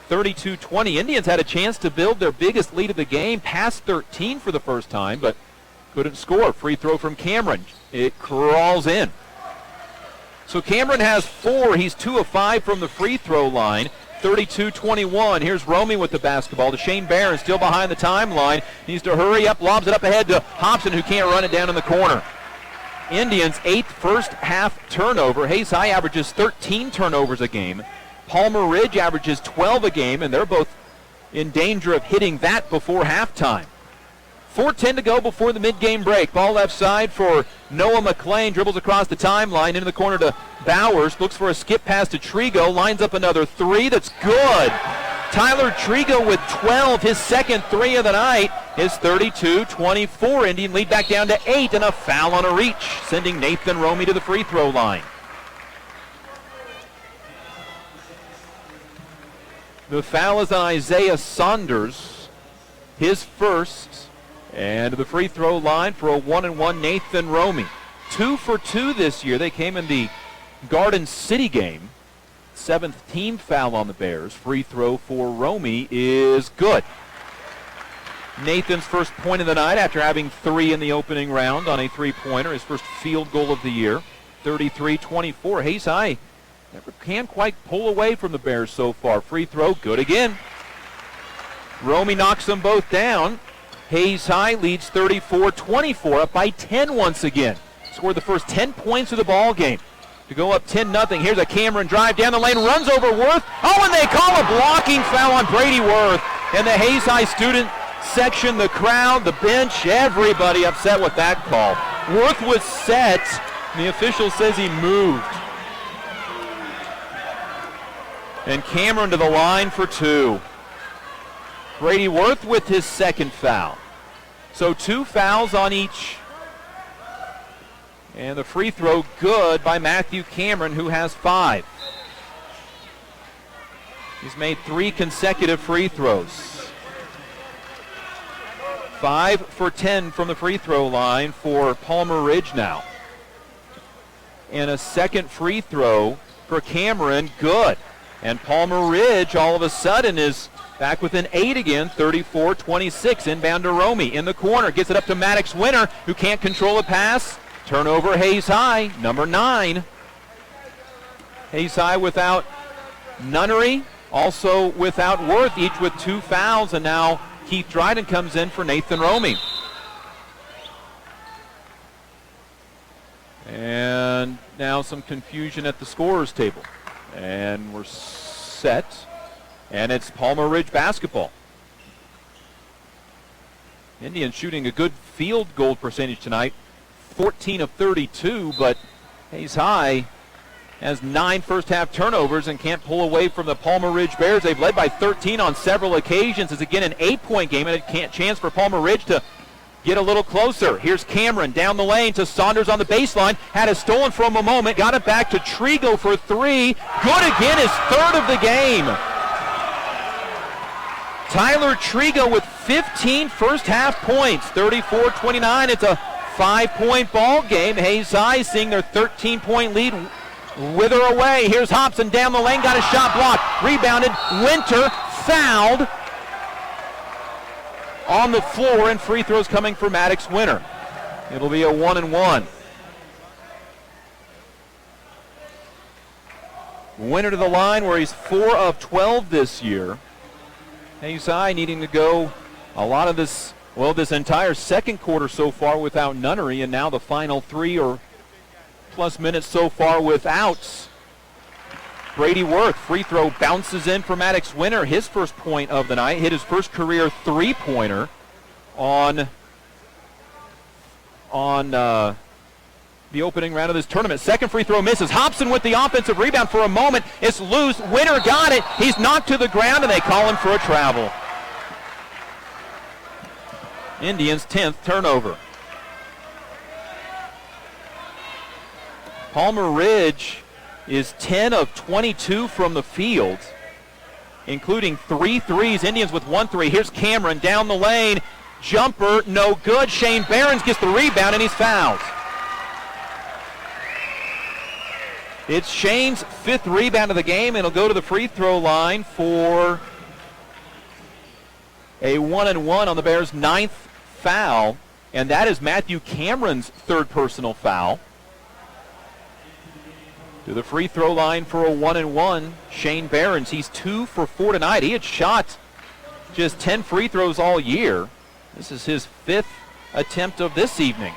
32-20. Indians had a chance to build their biggest lead of the game, past 13 for the first time, but couldn't score. Free throw from Cameron. It crawls in. So Cameron has 4. He's 2 of 5 from the free throw line. 32-21. Here's Romy with the basketball to Shane Barron, still behind the timeline. Needs to hurry up, lobs it up ahead to Hobson, who can't run it down in the corner. Indians' 8th first half turnover. Hayes High averages 13 turnovers a game. Palmer Ridge averages 12 a game, and they're both in danger of hitting that before halftime. 4:10 to go before the mid-game break. Ball left side for Noah McLean. Dribbles across the timeline into the corner to Bowers. Looks for a skip pass to Trigo. Lines up another 3 that's good. Tyler Trigo with 12, his second 3 of the night. Is 32-24. Indian lead back down to 8, and a foul on a reach, sending Nathan Romy to the free throw line. The foul is on Isaiah Saunders, his first, and the free throw line for a 1-and-1 Nathan Romy. 2 for 2 this year. They came in the Garden City game. 7th team foul on the Bears. Free throw for Romy is good. Nathan's first point of the night after having 3 in the opening round on a 3-pointer. His first field goal of the year. 33-24. Hayes High never can quite pull away from the Bears so far. Free throw, good again. Romy knocks them both down. Hayes High leads 34-24, up by 10 once again. Scored the first 10 points of the ball game to go up 10-0. Here's a Cameron drive down the lane, runs over Worth. Oh, and they call a blocking foul on Brady Worth. And the Hayes High student section, the crowd, the bench, everybody upset with that call. Worth was set. The official says he moved. And Cameron to the line for 2. Brady Worth with his second foul. So 2 fouls on each. And the free throw good by Matthew Cameron, who has 5. He's made 3 consecutive free throws. 5 for 10 from the free throw line for Palmer Ridge now. And a second free throw for Cameron, good. And Palmer Ridge all of a sudden is back within 8 again, 34-26. Inbound to Romy in the corner. Gets it up to Maddox Winter, who can't control a pass. Turnover, Hayes High, number 9. Hayes High without Nunnery, also without Worth, each with 2 fouls. And now Keith Dryden comes in for Nathan Romy. And now some confusion at the scorer's table. And we're set. And it's Palmer Ridge basketball. Indians shooting a good field goal percentage tonight. 14 of 32, but Hayes High has 9 first half turnovers and can't pull away from the Palmer Ridge Bears. They've led by 13 on several occasions. It's again an 8-point game and a chance for Palmer Ridge to get a little closer. Here's Cameron down the lane to Saunders on the baseline. Had it stolen from a moment. Got it back to Trigo for 3. Good again, his 3rd of the game. Tyler Trigo with 15 first half points. 34-29. It's a 5-point ball game. Hayes High seeing their 13-point lead wither away. Here's Hobson down the lane. Got a shot blocked. Rebounded. Winter fouled on the floor, and free throws coming for Maddox Winter. It'll be a 1-and-1. Winter to the line where he's 4 of 12 this year. Hayes High needing to go a lot of this entire second quarter so far without Nunnery, and now the final 3 or plus minutes so far without Brady Worth, free throw bounces in for Maddox Winter, his first point of the night. Hit his first career three-pointer on the opening round of this tournament. Second free throw misses. Hobson with the offensive rebound for a moment. It's loose. Winter got it. He's knocked to the ground, and they call him for a travel. Indians' 10th turnover. Palmer Ridge is 10 of 22 from the field, including 3 threes. Indians with 1 3. Here's Cameron down the lane. Jumper, no good. Shane Behrens gets the rebound, and he's fouled. It's Shane's 5th rebound of the game, and he'll go to the free throw line for a 1-and-1 on the Bears' 9th foul, and that is Matthew Cameron's 3rd personal foul. To the free throw line for a 1-and-1, Shane Behrens. He's 2 for 4 tonight. He had shot just 10 free throws all year. This is his 5th attempt of this evening.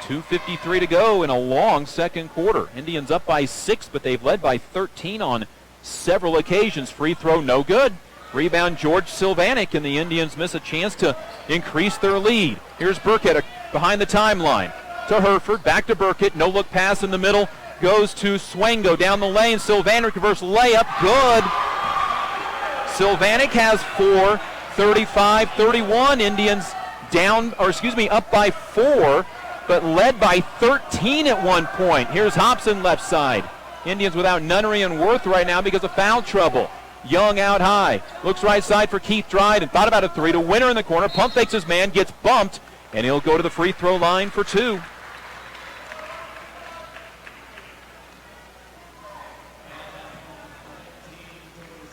2:53 to go in a long second quarter. Indians up by 6, but they've led by 13 on several occasions. Free throw, no good. Rebound, George Sylvanik, and the Indians miss a chance to increase their lead. Here's Burkett behind the timeline. To Herford, back to Burkett. No look pass in the middle. Goes to Swango down the lane. Sylvanik reverse layup. Good. Sylvanik has 4. 35-31. Indians up by 4, but led by 13 at one point. Here's Hobson left side. Indians without Nunnery and Worth right now because of foul trouble. Young out high. Looks right side for Keith Dryden. Thought about a 3 to Winter in the corner. Pump fakes his man, gets bumped, and he'll go to the free throw line for 2.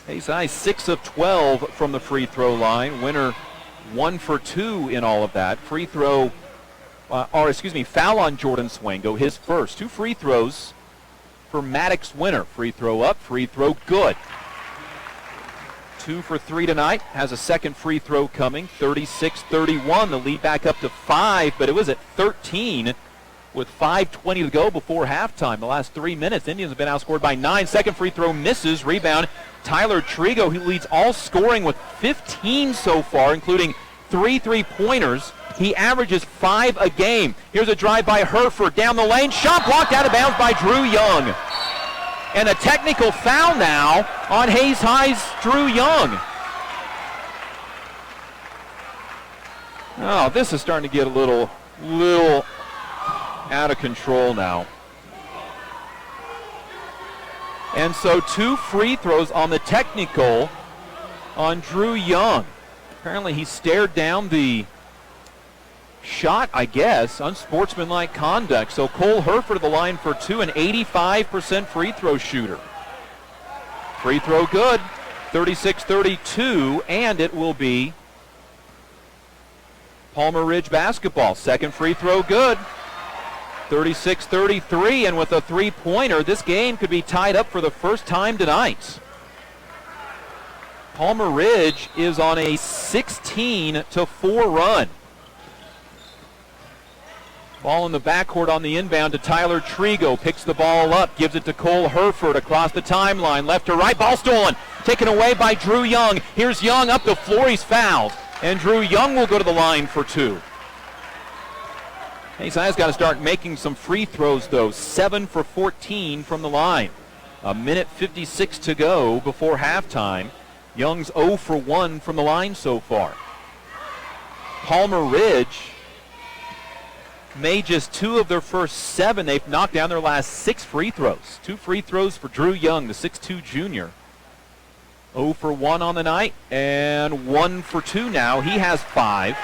Hayes High 6 of 12 from the free throw line. Winter 1 for 2 in all of that. Foul on Jordan Swango, his first. 2 free throws for Maddox Winter. Free throw up, free throw good. 2 for 3 tonight. Has a second free throw coming. 36-31. The lead back up to 5, but it was at 13 with 5:20 to go before halftime. The last 3 minutes, Indians have been outscored by 9. Second free throw misses. Rebound, Tyler Trigo, who leads all scoring with 15 so far, including 3 3-pointers. He averages 5 a game. Here's a drive by Herford down the lane. Shot blocked out of bounds by Drew Young. And a technical foul now on Hayes High's Drew Young. Oh, this is starting to get a little out of control now. And so 2 free throws on the technical on Drew Young. Apparently he stared down the shot, I guess, unsportsmanlike conduct. So Cole Herford to the line for 2, an 85% free throw shooter. Free throw good, 36-32, and it will be Palmer Ridge basketball. Second free throw good, 36-33, and with a 3-pointer, this game could be tied up for the first time tonight. Palmer Ridge is on a 16-4 run. Ball in the backcourt on the inbound to Tyler Trigo. Picks the ball up, gives it to Cole Herford across the timeline. Left to right, ball stolen. Taken away by Drew Young. Here's Young up the floor, he's fouled. And Drew Young will go to the line for 2. Hayes High's got to start making some free throws, though. 7 for 14 from the line. 1:56 to go before halftime. Young's 0 for 1 from the line so far. Palmer Ridge made just 2 of their first 7. They've knocked down their last 6 free throws. 2 free throws for Drew Young, the 6'2 junior. 0 for 1 on the night, and 1 for 2 now. He has 5.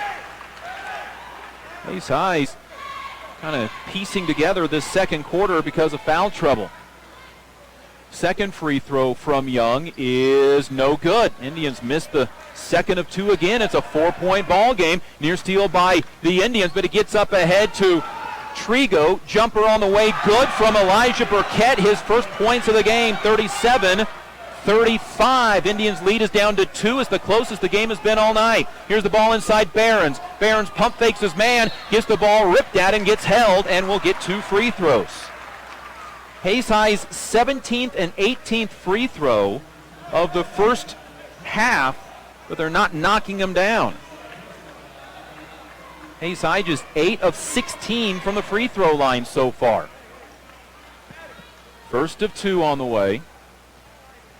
Hayes High's kind of piecing together this second quarter because of foul trouble. Second free throw from Young is no good. Indians missed the second of 2 again. It's a 4-point ball game. Near steal by the Indians, but it gets up ahead to Trigo. Jumper on the way, good from Elijah Burkett. His first points of the game, 37-35. Indians lead is down to 2. It's the closest the game has been all night. Here's the ball inside Behrens. Behrens pump fakes his man, gets the ball ripped at and gets held, and will get 2 free throws. Hayes High's 17th and 18th free throw of the first half, but they're not knocking them down. Hayes High just 8 of 16 from the free throw line so far. First of 2 on the way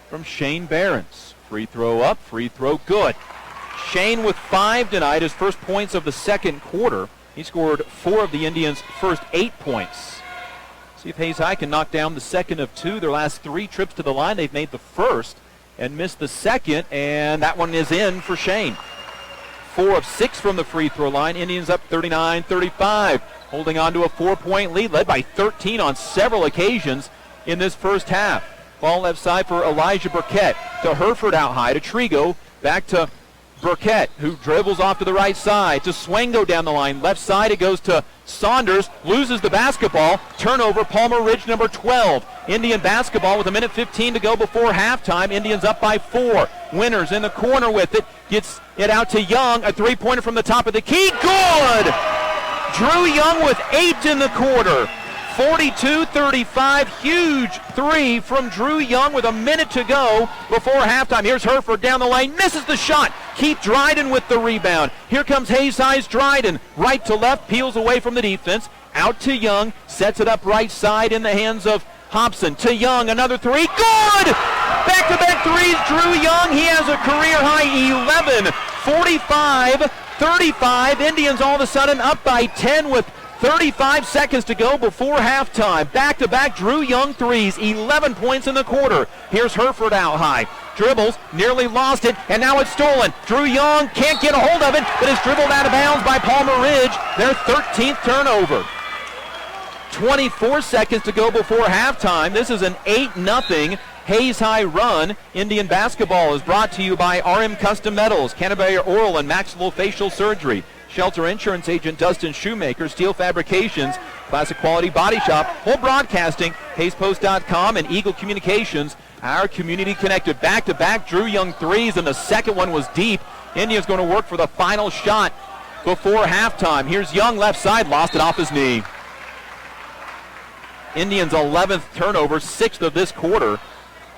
from Shane Behrens. Free throw up, free throw good. Shane with 5 tonight, his first points of the second quarter. He scored 4 of the Indians' first 8 points. See if Hayes High can knock down the second of 2. Their last 3 trips to the line, they've made the first and missed the second, and that one is in for Shane. 4 of 6 from the free throw line. Indians up 39-35, holding on to a 4-point lead, led by 13 on several occasions in this first half. Ball left side for Elijah Burkett. To Herford out high, to Trigo, back to Burkett, who dribbles off to the right side, to Swango down the line. Left side, it goes to Saunders, loses the basketball. Turnover, Palmer Ridge, number 12. Indian basketball with 1:15 to go before halftime. Indians up by 4. Winters in the corner with it, gets it out to Young. A three-pointer from the top of the key, good! Drew Young with 8 in the quarter. 42-35, huge 3 from Drew Young with a minute to go before halftime. Here's Herford down the lane, misses the shot. Keith Dryden with the rebound. Here comes Hayes High's Dryden, right to left, peels away from the defense. Out to Young, sets it up right side in the hands of Hobson. To Young, another 3, good! Back-to-back threes, Drew Young. He has a career-high 11. 45-35, Indians all of a sudden up by 10 with 35 seconds to go before halftime. Back-to-back Drew Young threes, 11 points in the quarter. Here's Herford out high. Dribbles, nearly lost it, and now it's stolen. Drew Young can't get a hold of it, but is dribbled out of bounds by Palmer Ridge. Their 13th turnover. 24 seconds to go before halftime. This is an 8-0 Hayes High run. Indian basketball is brought to you by RM Custom Metals, Canterbury Oral and Maxillofacial Surgery, Shelter Insurance Agent Dustin Shoemaker, Steel Fabrications, Classic Quality Body Shop, Whole Broadcasting, HayesPost.com, and Eagle Communications. Our community connected. Back-to-back Drew Young threes, and the second one was deep. Indians going to work for the final shot before halftime. Here's Young left side, lost it off his knee. Indians' 11th turnover, 6th of this quarter.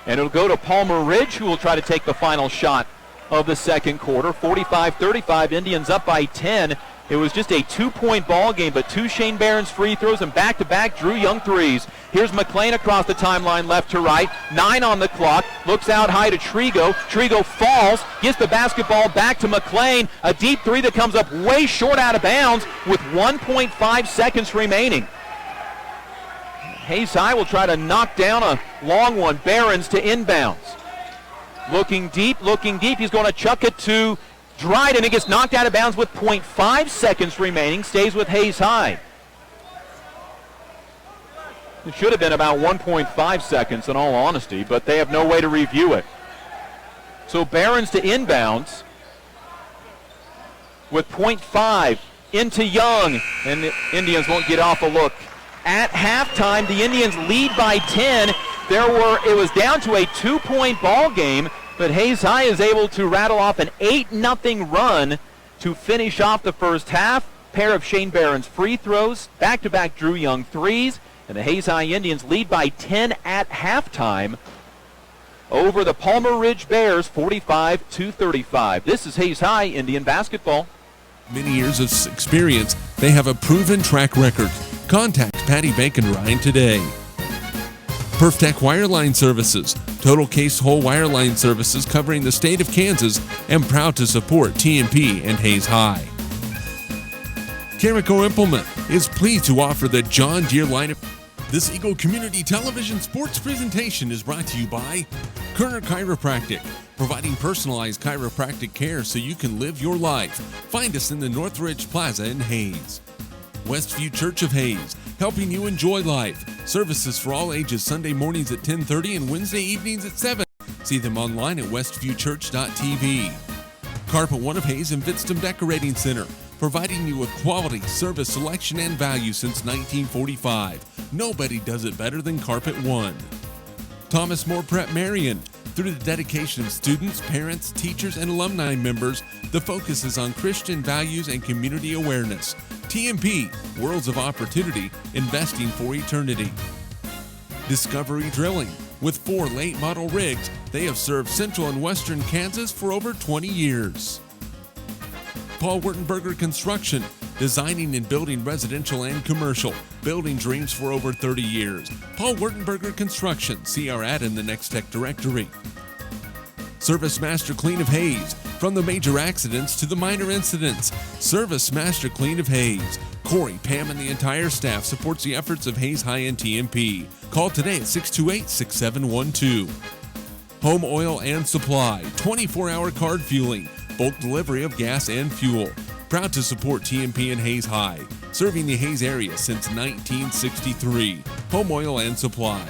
And it'll go to Palmer Ridge, who will try to take the final shot of the second quarter. 45-35, Indians up by 10. It was just a 2-point ball game, but 2 Shane Behrens free throws and back-to-back Drew Young threes. Here's McLean across the timeline, left to right. 9 on the clock. Looks out high to Trigo. Trigo falls, gets the basketball back to McLean. A deep 3 that comes up way short out of bounds with 1.5 seconds remaining. Hayes High will try to knock down a long one. Behrens to inbounds. Looking deep. He's going to chuck it to Dryden. It gets knocked out of bounds with 0.5 seconds remaining. Stays with Hayes High. It should have been about 1.5 seconds in all honesty, but they have no way to review it. So Behrens to inbounds with 0.5 into Young, and the Indians won't get off a look. At halftime, the Indians lead by 10. It was down to a 2-point ball game, but Hayes High is able to rattle off an 8-0 run to finish off the first half. Pair of Shane Behrens free throws, back-to-back Drew Young threes, and the Hayes High Indians lead by 10 at halftime over the Palmer Ridge Bears, 45-35. This is Hayes High Indian basketball. Many years of experience, they have a proven track record. Contact Patty Bacon-Ryan today. PerfTech Wireline Services, total case whole wireline services covering the state of Kansas, and proud to support TMP and Hayes High. Carico Implement is pleased to offer the John Deere line of... This Eagle Community Television sports presentation is brought to you by Kerner Chiropractic, providing personalized chiropractic care so you can live your life. Find us in the Northridge Plaza in Hayes. Westview Church of Hayes, helping you enjoy life. Services for all ages, Sunday mornings at 10:30 and Wednesday evenings at 7. See them online at westviewchurch.tv. Carpet One of Hayes and Vidstem Decorating Center, providing you with quality, service, selection, and value since 1945. Nobody does it better than Carpet One. Thomas More Prep Marion. Through the dedication of students, parents, teachers, and alumni members, the focus is on Christian values and community awareness. TMP, Worlds of Opportunity, investing for eternity. Discovery Drilling. With 4 late model rigs, they have served central and western Kansas for over 20 years. Paul Wurtenberger Construction, designing and building residential and commercial, building dreams for over 30 years. Paul Wurtenberger Construction, see our ad in the Next Tech directory. Service Master Clean of Hayes, from the major accidents to the minor incidents. Service Master Clean of Hayes. Corey, Pam, and the entire staff supports the efforts of Hayes High and TMP. Call today at 628-6712. Home Oil and Supply, 24-hour card fueling, bulk delivery of gas and fuel. Proud to support TMP and Hayes High, serving the Hayes area since 1963. Home Oil and Supply.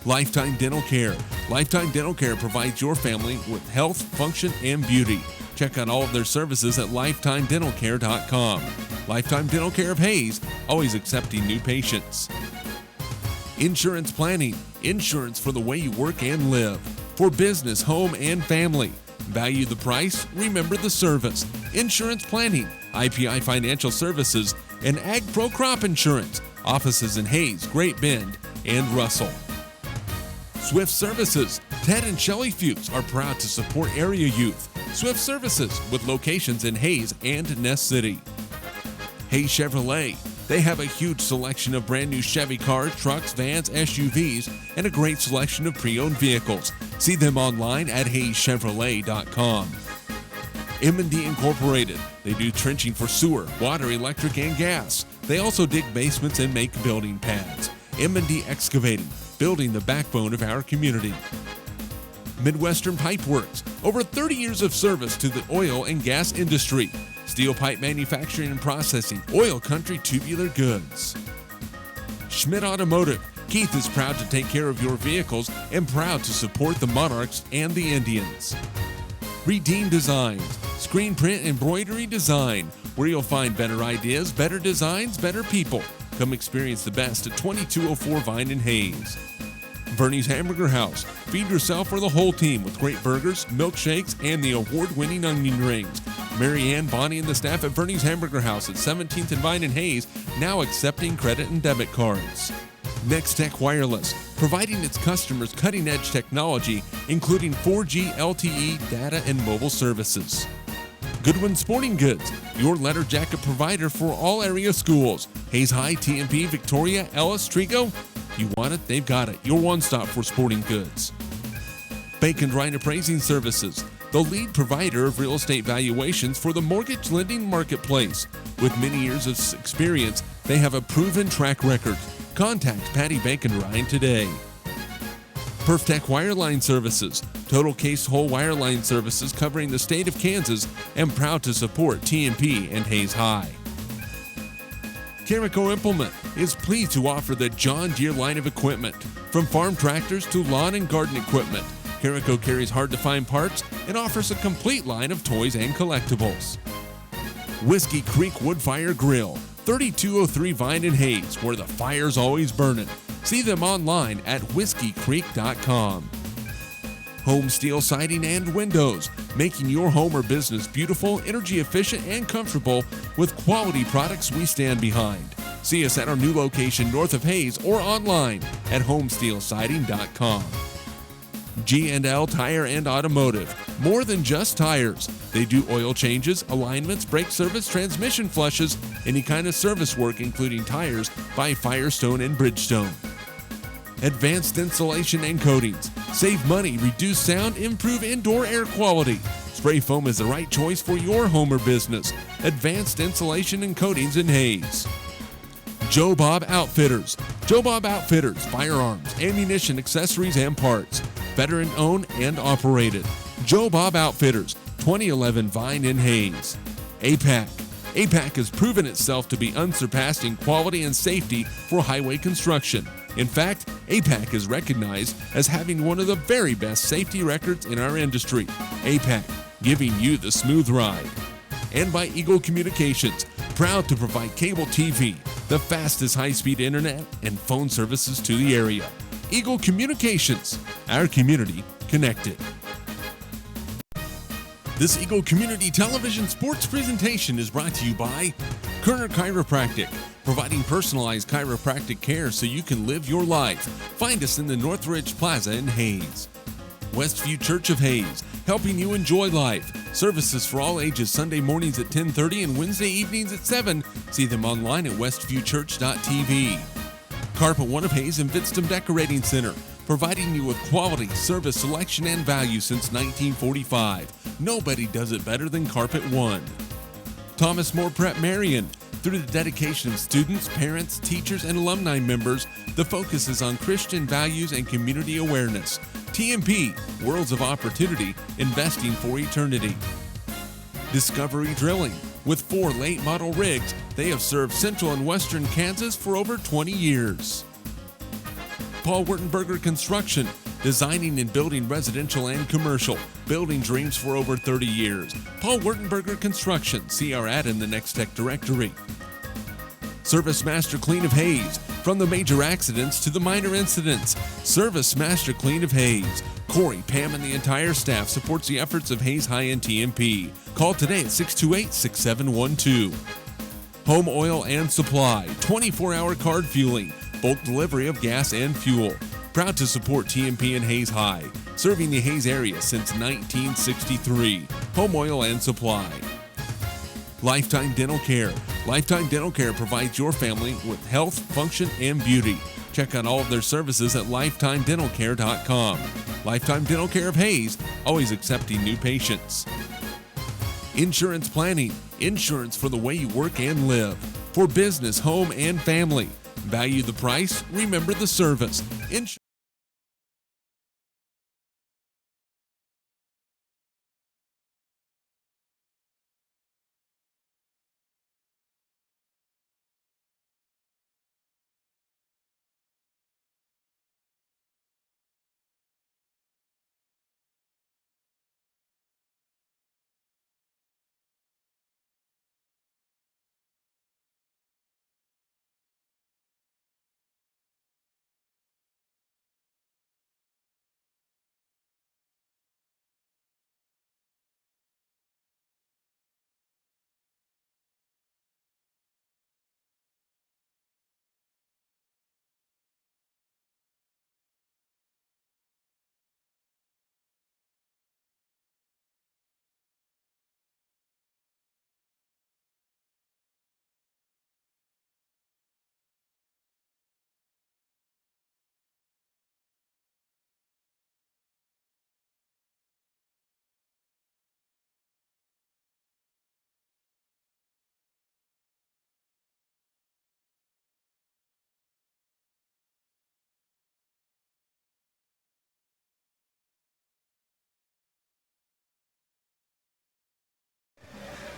Lifetime Dental Care. Lifetime Dental Care provides your family with health, function, and beauty. Check out all of their services at lifetimedentalcare.com. Lifetime Dental Care of Hayes, always accepting new patients. Insurance Planning. Insurance for the way you work and live. For business, home, and family. Value the price, remember the service. Insurance Planning, IPI Financial Services, and Ag Pro Crop Insurance. Offices in Hayes, Great Bend, and Russell. Swift Services. Ted and Shelley Fuchs are proud to support area youth. Swift Services, with locations in Hayes and Ness City. Hayes Chevrolet. They have a huge selection of brand new Chevy cars, trucks, vans, SUVs, and a great selection of pre-owned vehicles. See them online at hayeschevrolet.com. M&D Incorporated. They do trenching for sewer, water, electric, and gas. They also dig basements and make building pads. M&D Excavating, building the backbone of our community. Midwestern Pipe Works. Over 30 years of service to the oil and gas industry. Steel pipe manufacturing and processing, oil country tubular goods. Schmidt Automotive. Keith is proud to take care of your vehicles and proud to support the Monarchs and the Indians. Redeem Designs. Screen print embroidery design, where you'll find better ideas, better designs, better people. Come experience the best at 2204 Vine and Hayes. Bernie's Hamburger House. Feed yourself or the whole team with great burgers, milkshakes, and the award-winning onion rings. Mary Ann, Bonnie, and the staff at Bernie's Hamburger House at 17th and Vine and Hayes, now accepting credit and debit cards. Next Tech Wireless, providing its customers cutting-edge technology, including 4G LTE data and mobile services. Goodwin Sporting Goods, your letter jacket provider for all area schools. Hayes High, TMP, Victoria, Ellis, Trigo. You want it, they've got it. Your one-stop for sporting goods. Bacon Ryan Appraising Services, the lead provider of real estate valuations for the mortgage lending marketplace. With many years of experience, they have a proven track record. Contact Patty Bacon Ryan today. PerfTech Wireline Services, total case whole wireline services covering the state of Kansas, and proud to support TMP and Hayes High. Carico Implement is pleased to offer the John Deere line of equipment. From farm tractors to lawn and garden equipment, Carico carries hard-to-find parts and offers a complete line of toys and collectibles. Whiskey Creek Wood Fire Grill, 3203 Vine and Hayes, where the fire's always burning. See them online at whiskeycreek.com. Home Steel Siding and Windows, making your home or business beautiful, energy efficient, and comfortable with quality products we stand behind. See us at our new location north of Hayes or online at homesteelsiding.com. G&L Tire and Automotive, more than just tires. They do oil changes, alignments, brake service, transmission flushes, any kind of service work including tires by Firestone and Bridgestone. Advanced Insulation and Coatings. Save money, reduce sound, improve indoor air quality. Spray foam is the right choice for your home or business. Advanced Insulation and Coatings in Hayes. Joe Bob Outfitters. Joe Bob Outfitters, firearms, ammunition, accessories, and parts. Veteran owned and operated. Joe Bob Outfitters, 2011 Vine in Hayes. APAC. APAC has proven itself to be unsurpassed in quality and safety for highway construction. In fact, APAC is recognized as having one of the very best safety records in our industry. APAC, giving you the smooth ride. And by Eagle Communications, proud to provide cable TV, the fastest high-speed internet, and phone services to the area. Eagle Communications, our community connected. This Eagle Community Television sports presentation is brought to you by Kerner Chiropractic, providing personalized chiropractic care so you can live your life. Find us in the Northridge Plaza in Hayes. Westview Church of Hayes, helping you enjoy life. Services for all ages Sunday mornings at 10:30 and Wednesday evenings at 7. See them online at westviewchurch.tv. Carpet One of Hayes and Vidstem Decorating Center, providing you with quality, service, selection, and value since 1945. Nobody does it better than Carpet One. Thomas More Prep Marion. Through the dedication of students, parents, teachers, and alumni members, the focus is on Christian values and community awareness. TMP, Worlds of Opportunity, investing for eternity. Discovery Drilling. With 4 late model rigs, they have served central and western Kansas for over 20 years. Paul Wurtenberger Construction, designing and building residential and commercial, building dreams for over 30 years. Paul Wurtenberger Construction, see our ad in the Next Tech directory. Service Master Clean of Hayes, from the major accidents to the minor incidents. Service Master Clean of Hayes. Corey, Pam, and the entire staff supports the efforts of Hayes High and TMP. Call today at 628-6712. Home Oil and Supply, 24-hour card fueling, bulk delivery of gas and fuel. Proud to support TMP and Hayes High, serving the Hayes area since 1963. Home Oil and Supply. Lifetime Dental Care. Lifetime Dental Care provides your family with health, function, and beauty. Check out all of their services at lifetimedentalcare.com. Lifetime Dental Care of Hayes, always accepting new patients. Insurance Planning. Insurance for the way you work and live. For business, home, and family. Value the price, remember the service.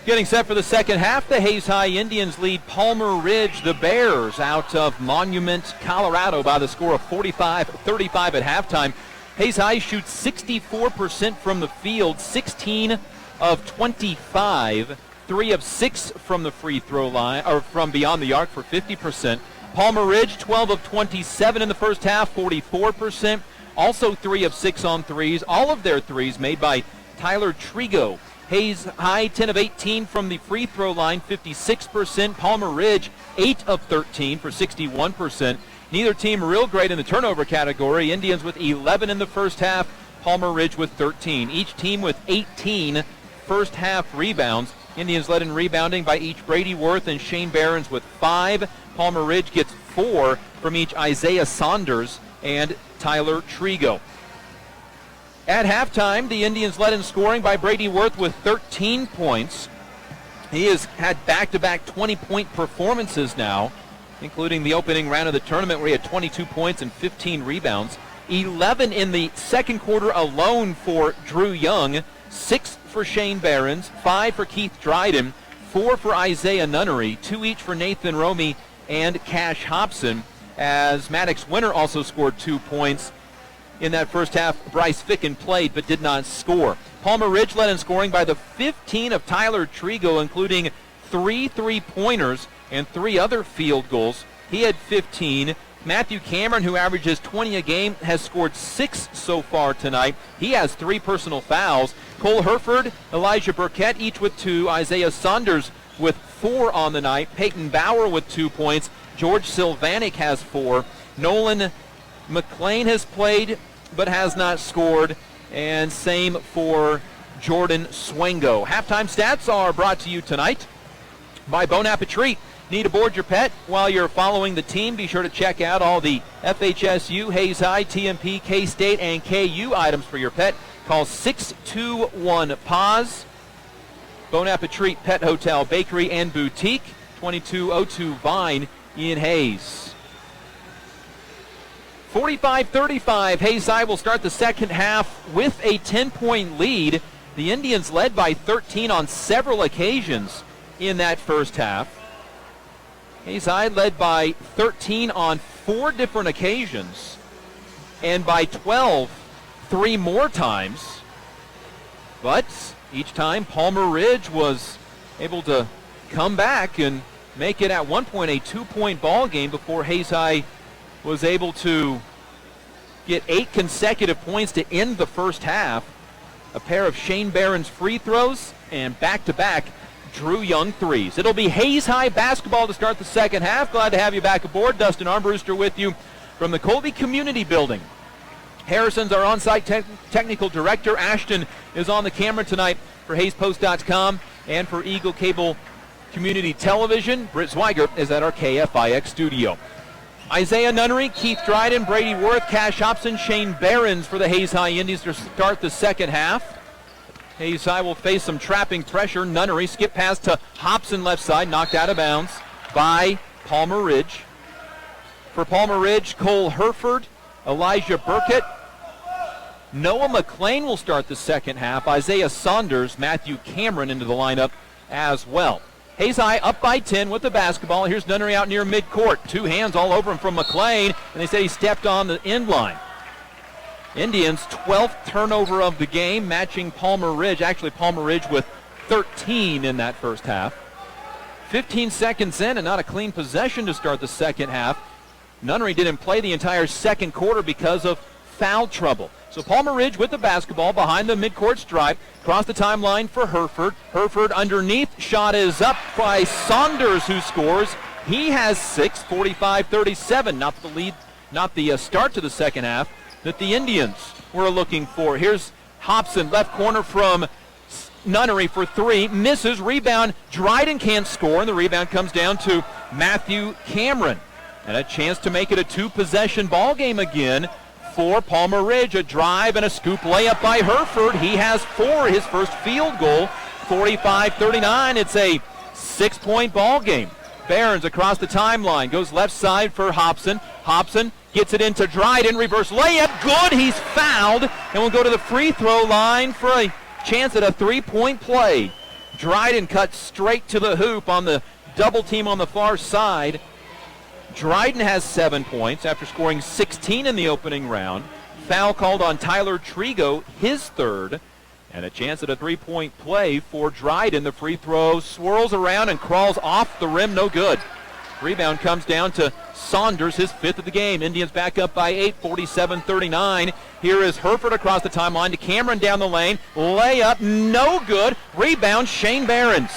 Getting set for the second half, the Hayes High Indians lead Palmer Ridge, the Bears, out of Monument, Colorado by the score of 45-35 at halftime. Hayes High shoots 64% from the field, 16 of 25, 3 of 6 from the free throw line, or from beyond the arc for 50%. Palmer Ridge, 12 of 27 in the first half, 44%. Also 3 of 6 on threes. All of their threes made by Tyler Trigo. Hayes High, 10 of 18 from the free throw line, 56%. Palmer Ridge, 8 of 13 for 61%. Neither team real great in the turnover category. Indians with 11 in the first half, Palmer Ridge with 13. Each team with 18 first half rebounds. Indians led in rebounding by each Brady Worth and Shane Behrens with 5. Palmer Ridge gets 4 from each Isaiah Saunders and Tyler Trigo. At halftime, the Indians led in scoring by Brady Worth with 13 points. He has had back-to-back 20-point performances now, including the opening round of the tournament where he had 22 points and 15 rebounds. 11 in the second quarter alone for Drew Young, 6 for Shane Behrens, 5 for Keith Dryden, 4 for Isaiah Nunnery, 2 each for Nathan Romy and Cash Hobson, as Maddox Winter also scored 2 points. In that first half, Bryce Ficken played but did not score. Palmer Ridge led in scoring by the 15 of Tyler Trigo, including 3 3-pointers and 3 other field goals. He had 15. Matthew Cameron, who averages 20 a game, has scored 6 so far tonight. He has 3 personal fouls. Cole Herford, Elijah Burkett, each with 2. Isaiah Saunders with 4 on the night. Peyton Bauer with 2 points. George Silvanic has 4. Nolan McLean has played but has not scored. And same for Jordan Swango. Halftime stats are brought to you tonight by Bon Appetit Treat. Need to board your pet while you're following the team? Be sure to check out all the FHSU, Hayes High, TMP, K-State, and KU items for your pet. Call 621-PAWS. Bon Appetit Treat Pet Hotel, Bakery, and Boutique, 2202 Vine in Hayes. 45-35, Hayes High will start the second half with a 10-point lead. The Indians led by 13 on several occasions in that first half. Hayes High led by 13 on 4 different occasions, and by 12 3 more times. But each time Palmer Ridge was able to come back and make it at one point a 2-point ball game before Hayes High was able to get 8 consecutive points to end the first half. A pair of Shane Barron's free throws and back-to-back Drew Young threes. It'll be Hayes High basketball to start the second half. Glad to have you back aboard. Dustin Armbruster with you from the Colby Community Building. Harrison's our on-site technical director. Ashton is on the camera tonight for HayesPost.com and for Eagle Cable Community Television. Britt Zweigert is at our KFIX studio. Isaiah Nunnery, Keith Dryden, Brady Worth, Cash Hobson, Shane Barons for the Hayes High Indians to start the second half. Hayes High will face some trapping pressure. Nunnery skip pass to Hobson left side, knocked out of bounds by Palmer Ridge. For Palmer Ridge, Cole Herford, Elijah Burkett. Noah McLean will start the second half. Isaiah Saunders, Matthew Cameron into the lineup as well. Hayes High up by 10 with the basketball. Here's Nunnery out near midcourt. 2 hands all over him from McLean, and they say he stepped on the end line. Indians' 12th turnover of the game, matching Palmer Ridge. Actually, Palmer Ridge with 13 in that first half. 15 seconds in and not a clean possession to start the second half. Nunnery didn't play the entire second quarter because of foul trouble. So Palmer Ridge with the basketball behind the midcourt stripe. Across the timeline for Herford. Herford underneath. Shot is up by Saunders, who scores. He has 6, 45-37. Not the start to the second half that the Indians were looking for. Here's Hobson, left corner from Nunnery for 3. Misses. Rebound. Dryden can't score, and the rebound comes down to Matthew Cameron. And a chance to make it a 2-possession ball game again for Palmer Ridge. A drive and a scoop layup by Herford. He has 4, his first field goal. 45-39. It's a 6-point ball game. Barons across the timeline. Goes left side for Hobson. Hobson gets it into Dryden. Reverse layup. Good. He's fouled. And will go to the free throw line for a chance at a 3-point play. Dryden cuts straight to the hoop on the double team on the far side. Dryden has 7 points after scoring 16 in the opening round. Foul called on Tyler Trigo, his 3rd. And a chance at a 3-point play for Dryden. The free throw swirls around and crawls off the rim. No good. Rebound comes down to Saunders, his 5th of the game. Indians back up by 8, 47-39. Here is Herford across the timeline to Cameron down the lane. Layup, no good. Rebound, Shane Barons.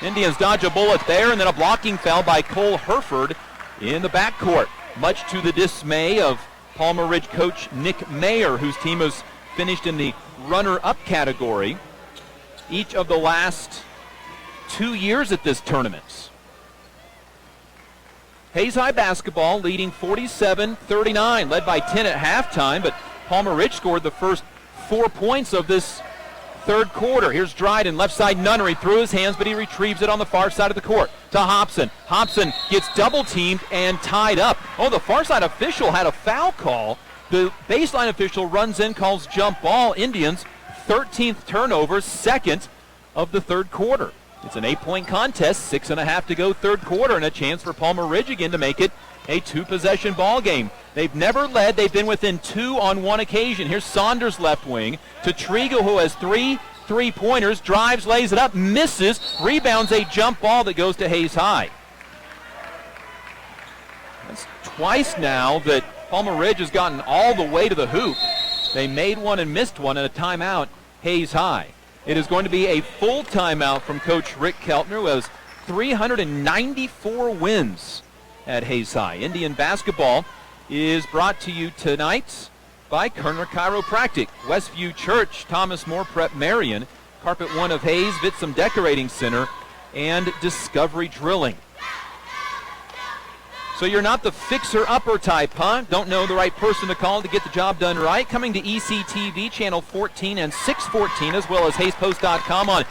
Indians dodge a bullet there, and then a blocking foul by Cole Herford in the backcourt. Much to the dismay of Palmer Ridge coach Nick Mayer, whose team has finished in the runner-up category each of the last 2 years at this tournament. Hayes High basketball leading 47-39, led by 10 at halftime, but Palmer Ridge scored the first 4 points of this third quarter. Here's Dryden, left side Nunnery, through his hands, but he retrieves it on the far side of the court to Hobson. Hobson gets double-teamed and tied up. Oh, the far side official had a foul call. The baseline official runs in, calls jump ball. Indians, 13th turnover, 2nd of the third quarter. It's an 8-point contest, 6.5 to go third quarter, and a chance for Palmer Ridge again to make it a 2-possession ball game. They've never led. They've been within 2 on 1 occasion. Here's Saunders left wing to Trigo, who has 3 3-pointers. Drives, lays it up, misses. Rebounds a jump ball that goes to Hayes High. That's twice now that Palmer Ridge has gotten all the way to the hoop. They made one and missed one, and a timeout, Hayes High. It is going to be a full timeout from Coach Rick Keltner, who has 394 wins at Hayes High. Indian basketball is brought to you tonight by Kerner Chiropractic, Westview Church, Thomas More Prep Marion, Carpet One of Hayes, Vitsum Decorating Center, and Discovery Drilling. So you're not the fixer-upper type, huh? Don't know the right person to call to get the job done right. Coming to ECTV, Channel 14 and 614, as well as HayesPost.com on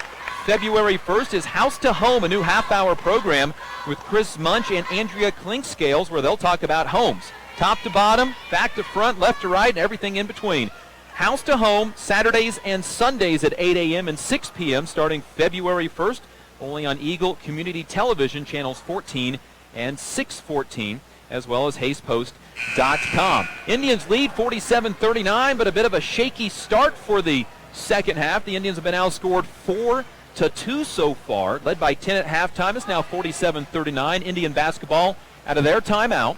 February 1st is House to Home, a new half-hour program with Chris Munch and Andrea Klinkscales, where they'll talk about homes. Top to bottom, back to front, left to right, and everything in between. House to Home, Saturdays and Sundays at 8 a.m. and 6 p.m. starting February 1st, only on Eagle Community Television, Channels 14 and 614, as well as HayesPost.com. Indians lead 47-39, but a bit of a shaky start for the second half. The Indians have been outscored 4-2 so far, led by 10 at halftime. It's now 47-39. Indian basketball out of their timeout.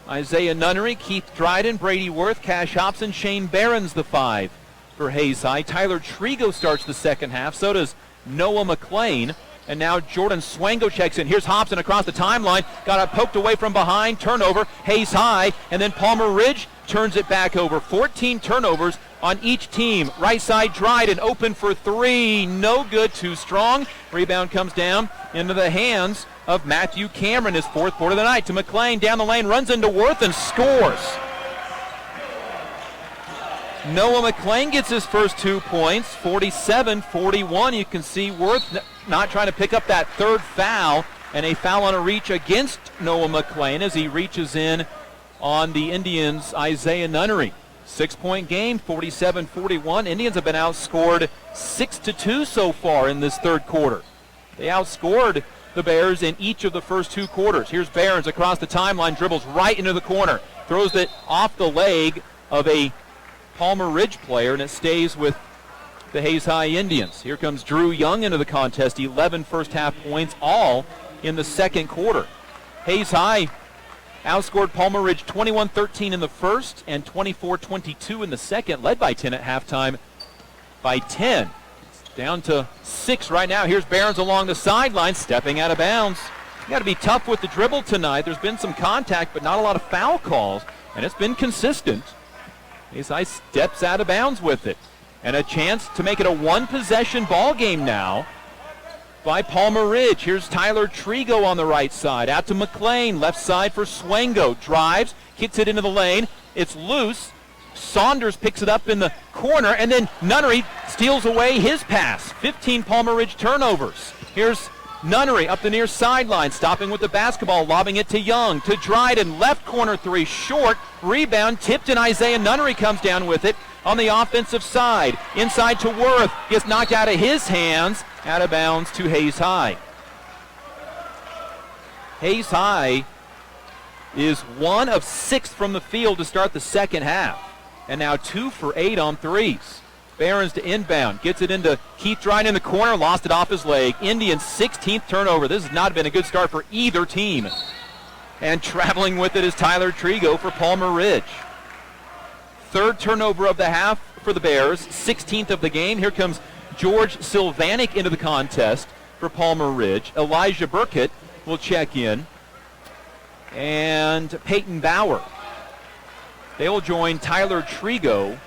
Isaiah Nunnery, Keith Dryden, Brady Worth, Cash Hobson, Shane Behrens, the 5 for Hayes High. Tyler Trigo starts the second half. So does Noah McLean. And now Jordan Swango checks in. Here's Hobson across the timeline. Got it poked away from behind. Turnover. Hayes High. And then Palmer Ridge turns it back over. 14 turnovers on each team. Right side Dryden open for 3. No good. Too strong. Rebound comes down into the hands of Matthew Cameron. His 4th board of the night to McLean. Down the lane. Runs into Worth and scores. Noah McLean gets his first 2 points, 47-41. You can see Worth not trying to pick up that third foul, and a foul on a reach against Noah McLean as he reaches in on the Indians' Isaiah Nunnery. 6-point game, 47-41. Indians have been outscored 6-2 so far in this third quarter. They outscored the Bears in each of the first 2 quarters. Here's Behrens across the timeline, dribbles right into the corner, throws it off the leg of a Palmer Ridge player, and it stays with the Hayes High Indians. Here comes Drew Young into the contest, 11 first-half points, all in the second quarter. Hayes High outscored Palmer Ridge 21-13 in the first and 24-22 in the second, led by 10 at halftime by 10. It's down to 6 right now. Here's Behrens along the sideline, stepping out of bounds. You got to be tough with the dribble tonight. There's been some contact, but not a lot of foul calls, and it's been consistent. Hayes High steps out of bounds with it. And a chance to make it a one-possession ball game now by Palmer Ridge. Here's Tyler Trigo on the right side. Out to McLean, left side for Swango. Drives, kicks it into the lane. It's loose. Saunders picks it up in the corner, and then Nunnery steals away his pass. 15 Palmer Ridge turnovers. Here's Nunnery up the near sideline, stopping with the basketball, lobbing it to Young, to Dryden, left corner 3, short, rebound, tipped, and Isaiah Nunnery comes down with it on the offensive side. Inside to Worth, gets knocked out of his hands, out of bounds to Hayes High. Hayes High is 1 of 6 from the field to start the second half, and now 2 for 8 on threes. Behrens to inbound, gets it into Keith Dryden in the corner, lost it off his leg. Indians' 16th turnover. This has not been a good start for either team. And traveling with it is Tyler Trigo for Palmer Ridge. 3rd turnover of the half for the Bears, 16th of the game. Here comes George Silvanik into the contest for Palmer Ridge. Elijah Burkett will check in. And Peyton Bauer. They will join Tyler Trigo.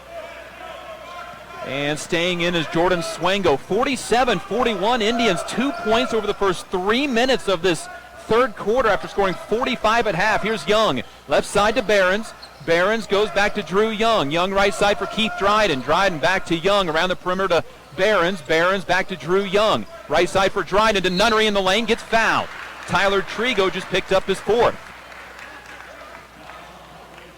And staying in is Jordan Swango. 47-41 Indians, 2 points over the first 3 minutes of this third quarter after scoring 45 at half. Here's Young, left side to Behrens. Behrens goes back to Drew Young. Young right side for Keith Dryden. Dryden back to Young, around the perimeter to Behrens. Behrens back to Drew Young. Right side for Dryden to Nunnery in the lane, gets fouled. Tyler Trigo just picked up his 4th.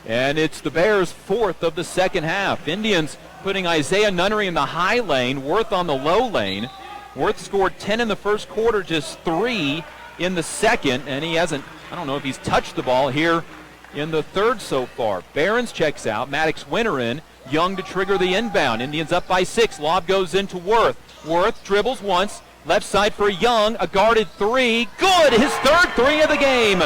And it's the Bears' 4th of the second half. Indians putting Isaiah Nunnery in the high lane, Worth on the low lane. Worth scored 10 in the first quarter, just 3 in the second, and he hasn't, I don't know if he's touched the ball here in the third so far. Behrens checks out, Maddox Winter in, Young to trigger the inbound. Indians up by 6, lob goes into Worth. Worth dribbles once, Left side for Young, a guarded three. Good, his third three of the game.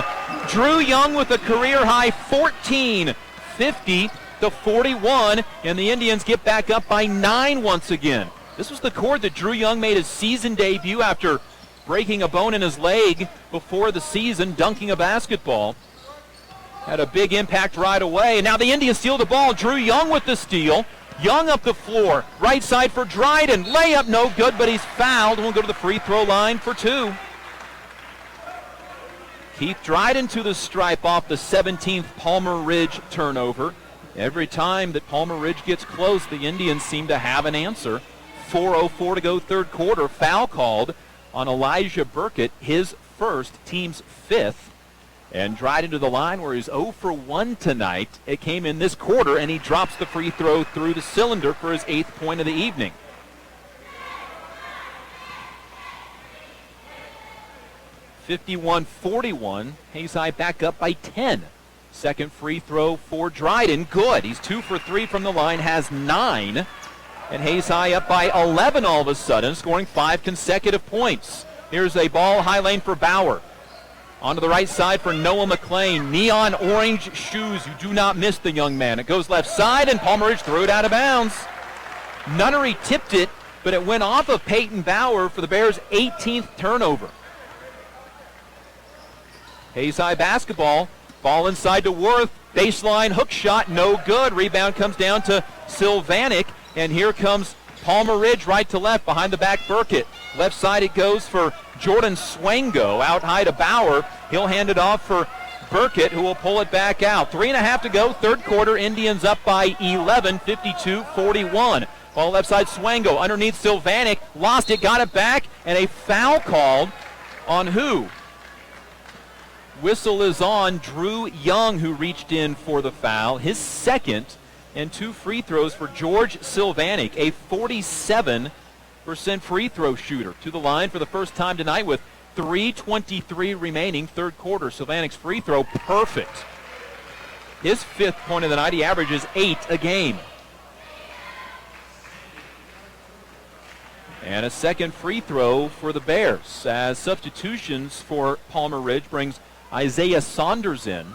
Drew Young with a career-high 14, 50-41, and the Indians get back up by 9 once again. This was the court that Drew Young made his season debut after breaking a bone in his leg before the season, dunking a basketball. Had a big impact right away, and now the Indians steal the ball. Drew Young with the steal. Young up the floor, right side for Dryden. Layup no good, but he's fouled and will go to the free throw line for 2. Keith Dryden to the stripe off the 17th Palmer Ridge turnover. Every time that Palmer Ridge gets close, the Indians seem to have an answer. 4:04 to go third quarter. Foul called on Elijah Burkett, his first, team's 5th. And Dryden to the line where he's 0 for 1 tonight. It came in this quarter, and he drops the free throw through the cylinder for his 8th point of the evening. (51-41). Hayes High back up by 10. Second free throw for Dryden. Good. He's 2 for 3 from the line, has 9. And Hayes High up by 11 all of a sudden, scoring 5 consecutive points. Here's a ball high lane for Bauer. Onto the right side for Noah McLean. Neon orange shoes. You do not miss the young man. It goes left side, and Palmer Ridge threw it out of bounds. Nunnery tipped it, but it went off of Peyton Bauer for the Bears' 18th turnover. Hayes High basketball. Ball inside to Worth. Baseline hook shot, no good. Rebound comes down to Sylvanik, and here comes Palmer Ridge right to left behind the back Burkett. Left side it goes for Jordan Swango out high to Bauer. He'll hand it off for Burkett, who will pull it back out. 3.5 to go, third quarter. Indians up by 11, 52-41. Ball left side, Swango underneath Sylvanik. Lost it, got it back, and a foul called on who? Whistle is on Drew Young, who reached in for the foul. His second, and 2 free throws for George Sylvanik, a 47% free throw shooter, to the line for the first time tonight with 3:23 remaining, third quarter. Sylvanik's free throw, perfect. His 5th point of the night. He averages 8 a game. And a second free throw for the Bears, as substitutions for Palmer Ridge brings Isaiah Saunders in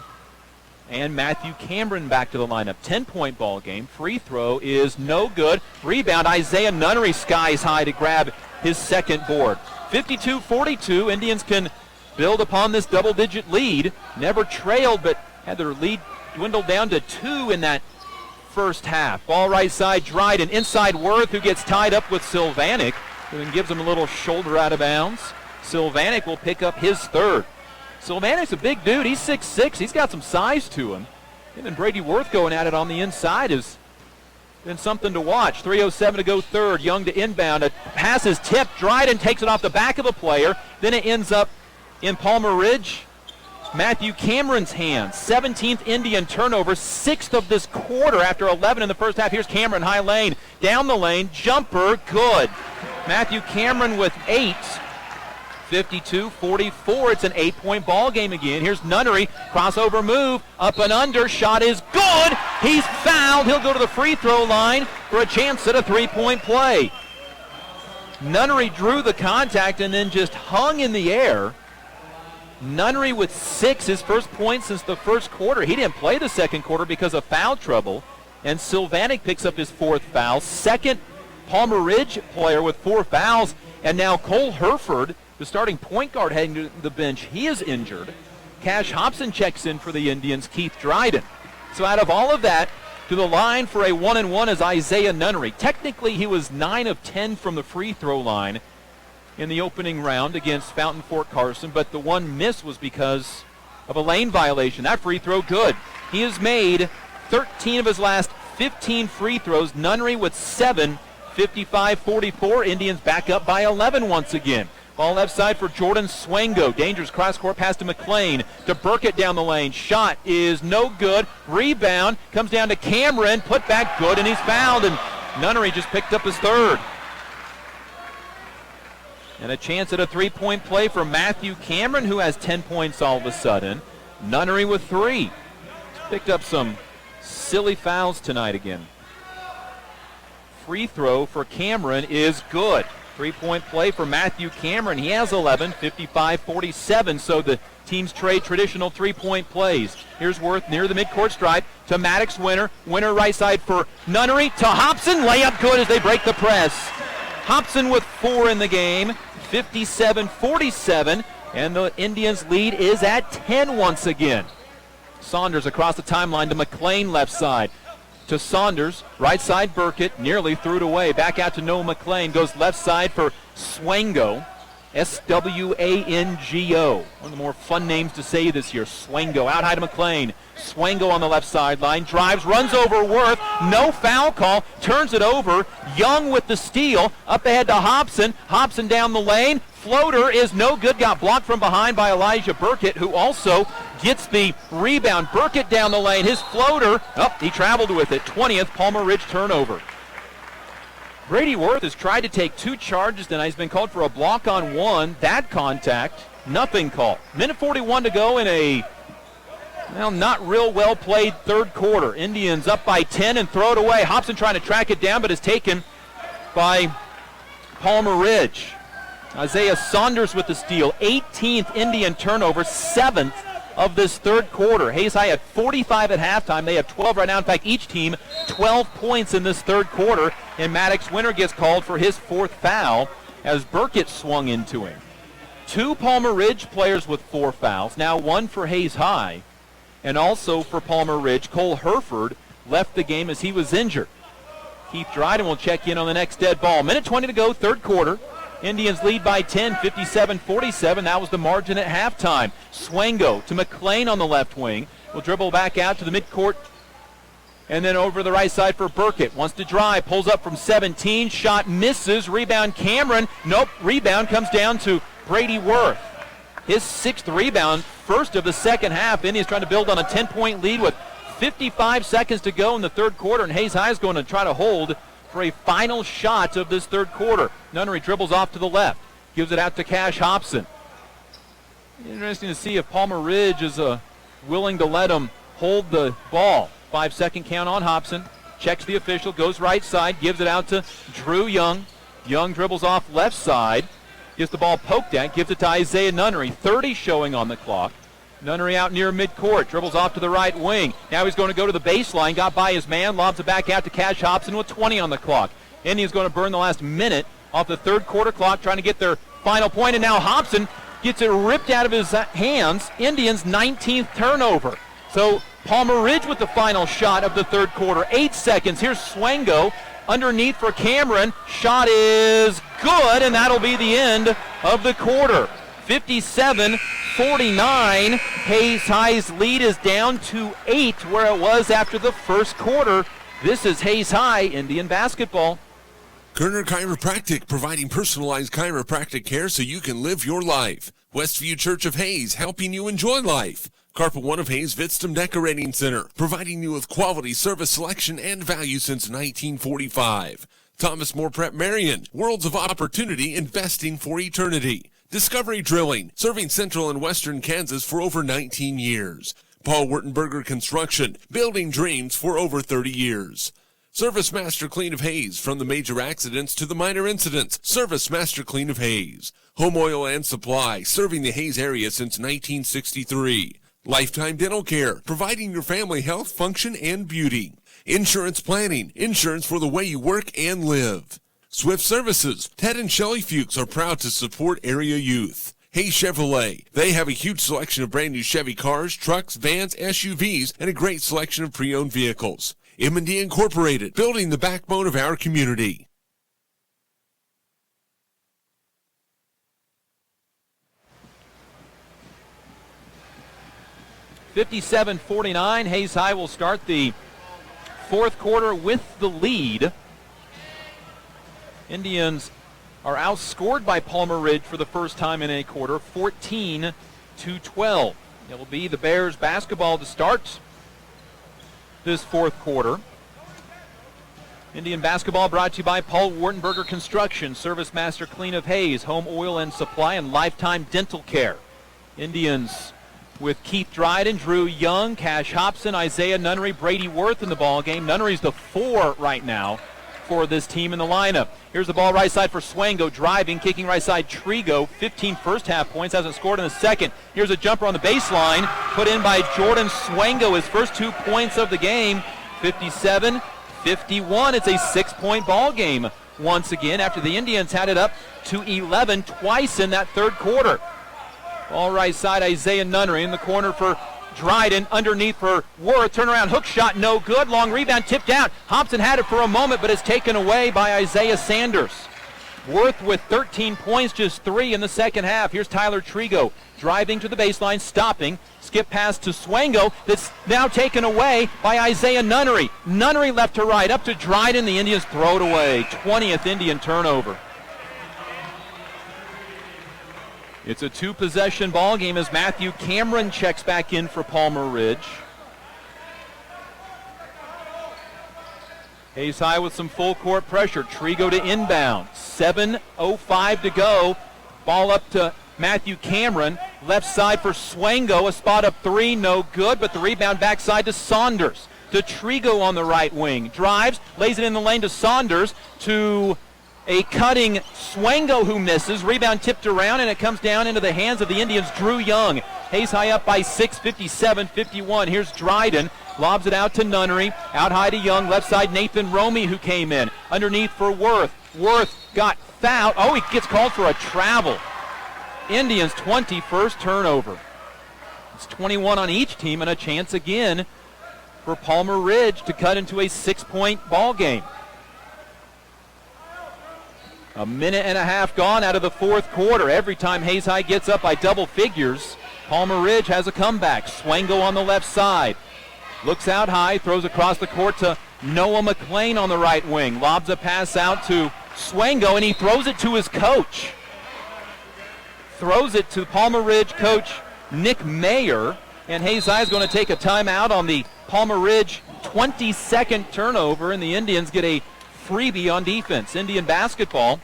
and Matthew Cameron back to the lineup. 10-point ball game. Free throw is no good. Rebound, Isaiah Nunnery skies high to grab his second board. 52-42. Indians can build upon this double-digit lead. Never trailed, but had their lead dwindle down to 2 in that first half. Ball right side, Dryden. Inside Worth, who gets tied up with Sylvanik, who then gives him a little shoulder out of bounds. Sylvanik will pick up his third. Sylvanik's a big dude. He's 6'6". He's got some size to him. Him and Brady Worth going at it on the inside has been something to watch. 3:07 to go third. Young to inbound. A pass is tipped. Dryden takes it off the back of a player. Then it ends up in Palmer Ridge. Matthew Cameron's hands. 17th Indian turnover. 6th of this quarter after 11 in the first half. Here's Cameron, high lane. Down the lane. Jumper. Good. Matthew Cameron with 8. 52-44. It's an 8-point ball game again. Here's Nunnery. Crossover move. Up and under. Shot is good. He's fouled. He'll go to the free throw line for a chance at a 3-point play. Nunnery drew the contact and then just hung in the air. Nunnery with 6, his first point since the first quarter. He didn't play the second quarter because of foul trouble. And Sylvanik picks up his 4th foul. Second Palmer Ridge player with 4 fouls. And now Cole Herford, the starting point guard, heading to the bench. He is injured. Cash Hobson checks in for the Indians, Keith Dryden. So out of all of that, to the line for a 1-and-1 is Isaiah Nunnery. Technically, he was 9 of 10 from the free throw line in the opening round against Fountain Fort Carson, but the one miss was because of a lane violation. That free throw, good. He has made 13 of his last 15 free throws. Nunnery with 7, 55-44. Indians back up by 11 once again. Ball left side for Jordan Swango. Dangerous cross-court pass to McLean. To Burkett down the lane. Shot is no good. Rebound comes down to Cameron. Put back good, and he's fouled. And Nunnery just picked up his 3rd. And a chance at a 3-point play for Matthew Cameron, who has 10 points all of a sudden. Nunnery with 3. Picked up some silly fouls tonight again. Free throw for Cameron is good. Three-point play for Matthew Cameron. He has 11, 55-47. So the teams trade traditional three-point plays. Here's Worth near the midcourt stripe to Maddox Winter. Winter right side for Nunnery to Hobson. Layup good as they break the press. Hobson with 4 in the game, 57-47. And the Indians' lead is at 10 once again. Saunders across the timeline to McLean left side. To Saunders, right side Burkett, nearly threw it away. Back out to Noah McLean, goes left side for Swango, S-W-A-N-G-O. One of the more fun names to say this year, Swango. Out high to McLean. Swango on the left sideline, drives, runs over Worth, no foul call, turns it over. Young with the steal, up ahead to Hobson. Hobson down the lane. Floater is no good, got blocked from behind by Elijah Burkett, who also gets the rebound. Burkett down the lane, his floater, he traveled with it. 20th Palmer Ridge turnover. Brady Worth has tried to take 2 charges tonight. He's been called for a block on 1. That contact, nothing called. Minute 41 to go in a, not real well played third quarter. Indians up by 10 and throw it away. Hobson trying to track it down, but is taken by Palmer Ridge. Isaiah Saunders with the steal. 18th Indian turnover, 7th of this third quarter. Hayes High had 45 at halftime. They have 12 right now. In fact, each team 12 points in this third quarter. And Maddox Winter gets called for his 4th foul as Burkett swung into him. 2 Palmer Ridge players with 4 fouls. Now 1 for Hayes High. And also for Palmer Ridge, Cole Herford left the game as he was injured. Keith Dryden will check in on the next dead ball. Minute 20 to go, third quarter. Indians lead by 10, 57-47. That was the margin at halftime. Swango to McLean on the left wing. Will dribble back out to the midcourt. And then over the right side for Burkett. Wants to drive. Pulls up from 17. Shot misses. Rebound Cameron. Nope. Rebound comes down to Brady Worth. His 6th rebound. First of the second half. Indians trying to build on a 10-point lead with 55 seconds to go in the third quarter. And Hayes High is going to try to hold for a final shot of this third quarter. Nunnery dribbles off to the left. Gives it out to Cash Hobson. Interesting to see if Palmer Ridge is willing to let him hold the ball. 5-second count on Hobson. Checks the official. Goes right side. Gives it out to Drew Young. Young dribbles off left side. Gets the ball poked at. Gives it to Isaiah Nunnery. 30 showing on the clock. Nunnery out near midcourt, dribbles off to the right wing. Now he's going to go to the baseline, got by his man, lobs it back out to Cash Hobson with 20 on the clock. Indians going to burn the last minute off the third quarter clock, trying to get their final point, and now Hobson gets it ripped out of his hands. Indians' 19th turnover. So Palmer Ridge with the final shot of the third quarter. 8 seconds. Here's Swango underneath for Cameron. Shot is good, and that'll be the end of the quarter. 57-49. Hayes High's lead is down to 8 where it was after the first quarter. This is Hayes High Indian basketball. Kerner Chiropractic, providing personalized chiropractic care so you can live your life. Westview Church of Hayes, helping you enjoy life. Carpet One of Hayes Vidstem Decorating Center, providing you with quality service selection and value since 1945. Thomas More Prep Marion, worlds of opportunity, investing for eternity. Discovery Drilling, serving central and western Kansas for over 19 years. Paul Wurtenberger Construction, building dreams for over 30 years. Service Master Clean of Hayes, from the major accidents to the minor incidents. Service Master Clean of Hayes. Home Oil and Supply, serving the Hayes area since 1963. Lifetime Dental Care, providing your family health, function, and beauty. Insurance Planning, insurance for the way you work and live. Swift Services, Ted and Shelley Fuchs are proud to support area youth. Hayes Chevrolet, they have a huge selection of brand new Chevy cars, trucks, vans, SUVs, and a great selection of pre-owned vehicles. M&D Incorporated, building the backbone of our community. (57-49). Hayes High will start the fourth quarter with the lead. Indians are outscored by Palmer Ridge for the first time in a quarter, 14-12. It will be the Bears basketball to start this fourth quarter. Indian basketball brought to you by Paul Wurtenberger Construction, Service Master Clean of Hayes, Home Oil and Supply, and Lifetime Dental Care. Indians with Keith Dryden, Drew Young, Cash Hobson, Isaiah Nunnery, Brady Worth in the ball game. Nunnery's the 4 right now for this team in the lineup. Here's the ball right side for Swango, driving, kicking right side, Trigo. 15 first half points, hasn't scored in the second. Here's a jumper on the baseline, put in by Jordan Swango, his first 2 points of the game. 57-51, it's a 6-point ball game once again after the Indians had it up to 11 twice in that third quarter. Ball right side, Isaiah Nunnery in the corner for Dryden, underneath for Worth, turnaround hook shot, no good, long rebound, tipped out. Hobson had it for a moment, but it's taken away by Isaiah Sanders. Worth with 13 points, just 3 in the second half. Here's Tyler Trigo, driving to the baseline, stopping, skip pass to Swango, that's now taken away by Isaiah Nunnery. Nunnery left to right, up to Dryden, the Indians throw it away. 20th Indian turnover. It's a 2-possession ball game as Matthew Cameron checks back in for Palmer Ridge. Hayes High with some full court pressure. Trigo to inbound. 7:05 to go. Ball up to Matthew Cameron. Left side for Swango. A spot up 3, no good, but the rebound backside to Saunders. To Trigo on the right wing. Drives, lays it in the lane to Saunders, to a cutting Swango who misses. Rebound tipped around, and it comes down into the hands of the Indians' Drew Young. Hayes High up by 6, 57-51. Here's Dryden. Lobs it out to Nunnery. Out high to Young. Left side, Nathan Romey, who came in. Underneath for Worth. Worth got fouled. Oh, he gets called for a travel. Indians' 21st turnover. It's 21 on each team, and a chance again for Palmer Ridge to cut into a 6-point ball game. A minute and a half gone out of the fourth quarter. Every time Hayes High gets up by double figures, Palmer Ridge has a comeback. Swango on the left side. Looks out high, throws across the court to Noah McLean on the right wing. Lobs a pass out to Swango, and he throws it to his coach. Throws it to Palmer Ridge coach Nick Mayer, and Hayes High is going to take a timeout on the Palmer Ridge 22nd turnover, and the Indians get a freebie on defense. Indian basketball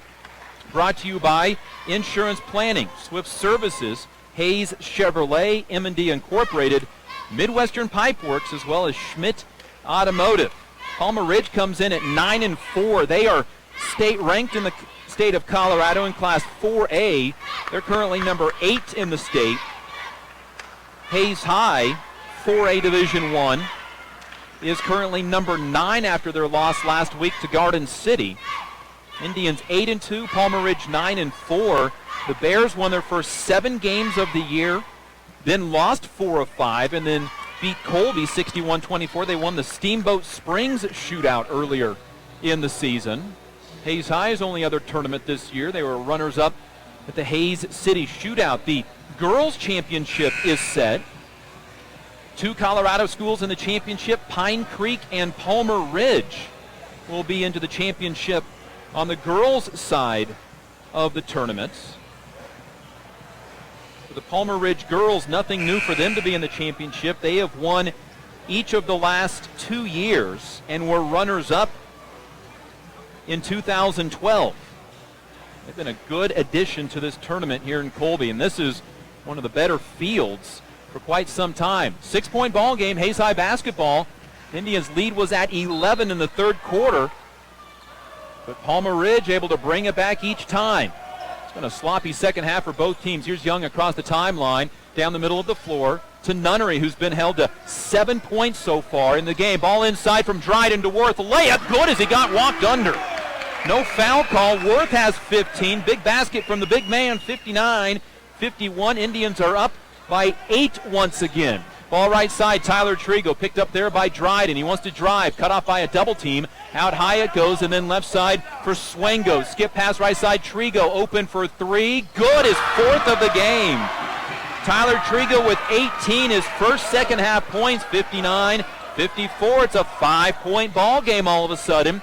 brought to you by Insurance Planning, Swift Services, Hayes Chevrolet, M&D Incorporated, Midwestern Pipeworks, as well as Schmidt Automotive. Palmer Ridge comes in at 9-4. They are state ranked in the state of Colorado in Class 4A. They're currently number 8 in the state. Hayes High, 4A Division I, is currently number 9 after their loss last week to Garden City. Indians 8-2, Palmer Ridge 9-4. The Bears won their first 7 games of the year, then lost 4 of 5, and then beat Colby 61-24. They won the Steamboat Springs shootout earlier in the season. Hayes High's only other tournament this year, they were runners-up at the Hayes City shootout. The girls' championship is set. 2 Colorado schools in the championship, Pine Creek and Palmer Ridge, will be into the championship on the girls' side of the tournaments. For the Palmer Ridge girls, nothing new for them to be in the championship. They have won each of the last 2 years and were runners-up in 2012. They've been a good addition to this tournament here in Colby, and this is one of the better fields for quite some time. 6-point ball game, Hayes High basketball. Indians' lead was at 11 in the third quarter, but Palmer Ridge able to bring it back each time. It's been a sloppy second half for both teams. Here's Young across the timeline, down the middle of the floor to Nunnery, who's been held to 7 points so far in the game. Ball inside from Dryden to Worth. Layup good as he got walked under. No foul call. Worth has 15. Big basket from the big man, 59-51. Indians are up by 8 once again. Ball right side, Tyler Trigo picked up there by Dryden. He wants to drive, cut off by a double team. Out high it goes, and then left side for Swango. Skip pass right side, Trigo open for 3. Good, his 4th of the game. Tyler Trigo with 18, his first second half points, 59-54. It's a 5-point ball game all of a sudden.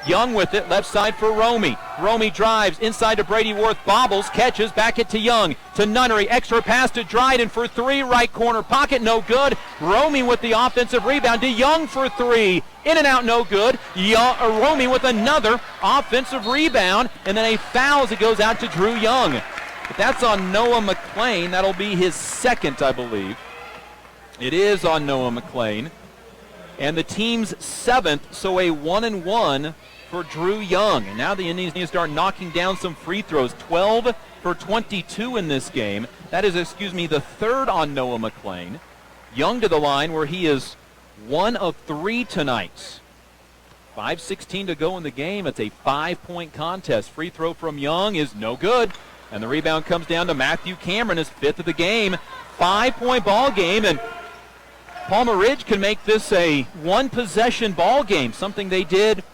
Young with it, left side for Romey. Romey drives inside to Brady Worth, bobbles, catches, back it to Young, to Nunnery, extra pass to Dryden for 3, right corner pocket, no good. Romey with the offensive rebound to Young for 3, in and out, no good. Romey with another offensive rebound, and then a foul as it goes out to Drew Young. But that's on Noah McLean. That'll be his 2nd, I believe. It is on Noah McLean. And the team's 7th, so a 1-and-1 for Drew Young. And now the Indians need to start knocking down some free throws. 12 for 22 in this game. That is, the third on Noah McLean. Young to the line where he is 1 of 3 tonight. 5:16 to go in the game. It's a 5-point contest. Free throw from Young is no good. And the rebound comes down to Matthew Cameron, his 5th of the game. 5-point ball game, and Palmer Ridge can make this a one-possession ball game, something they did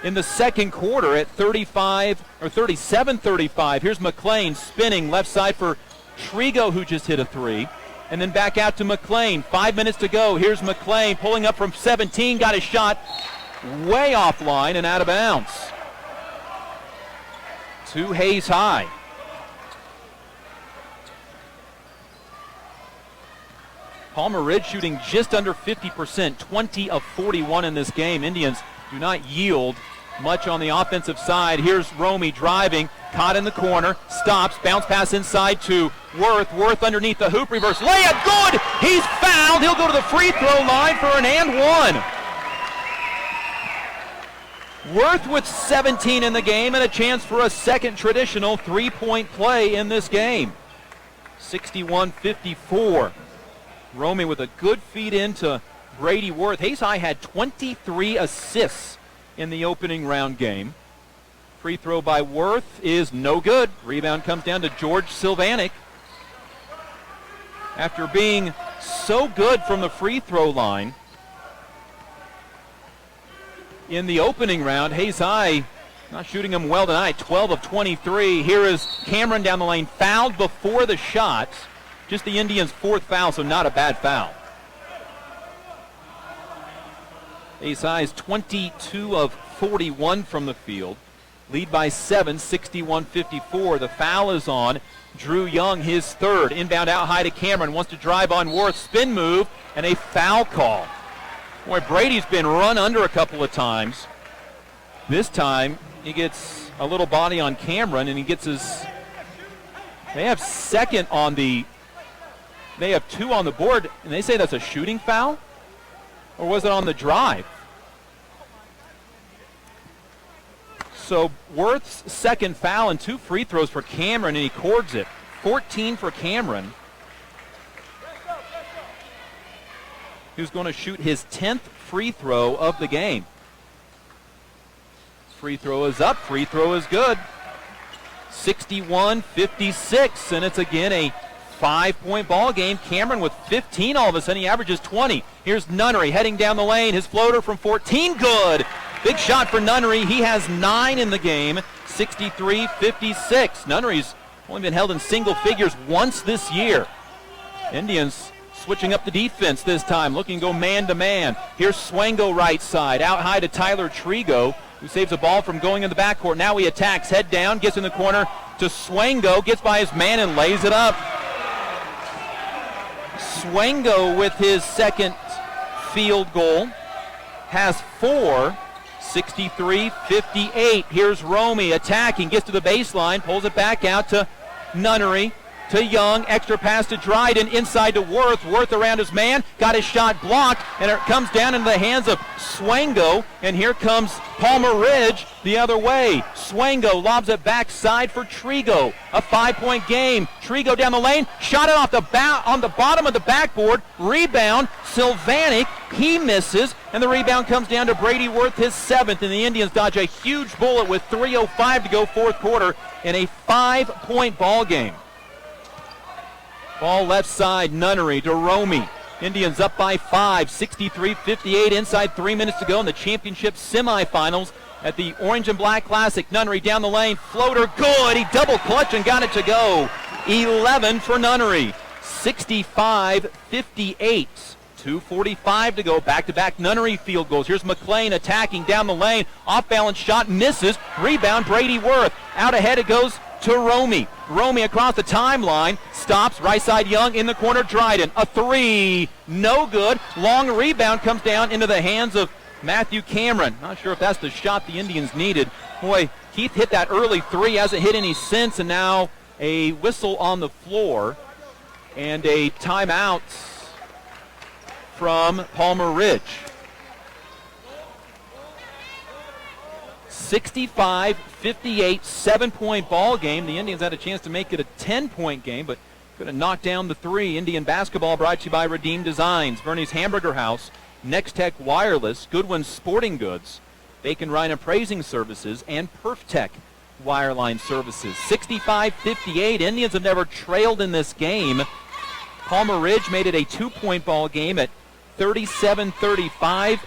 in the second quarter at 37-35. Here's McLean spinning left side for Trigo, who just hit a 3. And then back out to McLean. 5 minutes to go. Here's McLean pulling up from 17, got his shot way offline and out of bounds. To Hayes High. Palmer Ridge shooting just under 50%, 20 of 41 in this game. Indians do not yield much on the offensive side. Here's Romy driving, caught in the corner, stops, bounce pass inside to Worth. Worth underneath the hoop, reverse layup, good! He's fouled. He'll go to the free throw line for an and one. Worth with 17 in the game and a chance for a second traditional three-point play in this game. 61-54. Romy with a good feed into Brady Worth. Hayes High had 23 assists in the opening round game. Free throw by Worth is no good. Rebound comes down to George Silvanic. After being so good from the free throw line in the opening round, Hayes High not shooting them well tonight. 12 of 23. Here is Cameron down the lane, fouled before the shot. Just the Indians' 4th foul, so not a bad foul. Hayes High is 22 of 41 from the field. Lead by 7, 61-54. The foul is on Drew Young, his 3rd. Inbound out high to Cameron. Wants to drive on Worth. Spin move and a foul call. Boy, Brady's been run under a couple of times. This time he gets a little body on Cameron and he gets his... They have 2nd on the... They have 2 on the board, and they say that's a shooting foul? Or was it on the drive? So Worth's 2nd foul and 2 free throws for Cameron, and he cords it. 14 for Cameron, who's going to shoot his 10th free throw of the game. Free throw is up, free throw is good. 61-56, and it's again a 5-point ball game. Cameron with 15 all of a sudden. He averages 20. Here's Nunnery heading down the lane. His floater from 14, good. Big shot for Nunnery. He has 9 in the game. 63-56. Nunnery's only been held in single figures once this year. Indians switching up the defense this time, looking to go man-to-man. Here's Swango right side. Out high to Tyler Trigo, who saves a ball from going in the backcourt. Now he attacks, head down, gets in the corner to Swango, gets by his man and lays it up. Swango with his 2nd field goal has 4, 63-58. Here's Romy attacking, gets to the baseline, pulls it back out to Nunnery, to Young, extra pass to Dryden, inside to Worth. Worth around his man, got his shot blocked, and it comes down into the hands of Swango, and here comes Palmer Ridge the other way. Swango lobs it backside for Trigo. A 5-point game. Trigo down the lane, shot it off on the bottom of the backboard. Rebound, Silvanic, he misses, and the rebound comes down to Brady Worth, his 7th, and the Indians dodge a huge bullet with 3:05 to go 4th quarter in a 5-point ball game. Ball left side, Nunnery to Romy. Indians up by 5, 63-58, inside 3 minutes to go in the championship semifinals at the Orange and Black Classic. Nunnery down the lane, floater, good. He double clutch and got it to go. 11 for Nunnery. 65-58. 2:45 to go. Back-to-back Nunnery field goals. Here's McLean attacking down the lane. Off-balance shot, misses. Rebound, Brady Worth. Out ahead it goes to Romy. Romy across the timeline. Stops, right side Young, in the corner Dryden. A 3, no good. Long rebound comes down into the hands of Matthew Cameron. Not sure if that's the shot the Indians needed. Boy, Keith hit that early 3, hasn't hit any since, and now a whistle on the floor and a timeout from Palmer Ridge. 65-58, 7-point ball game. The Indians had a chance to make it a 10-point game, but could have knocked down the three. Indian basketball brought to you by Redeem Designs, Verney's Hamburger House, Next Tech Wireless, Goodwin Sporting Goods, Bacon Rhine Appraising Services, and PerfTech Wireline Services. 65-58. Indians have never trailed in this game. Palmer Ridge made it a 2-point ball game at 37-35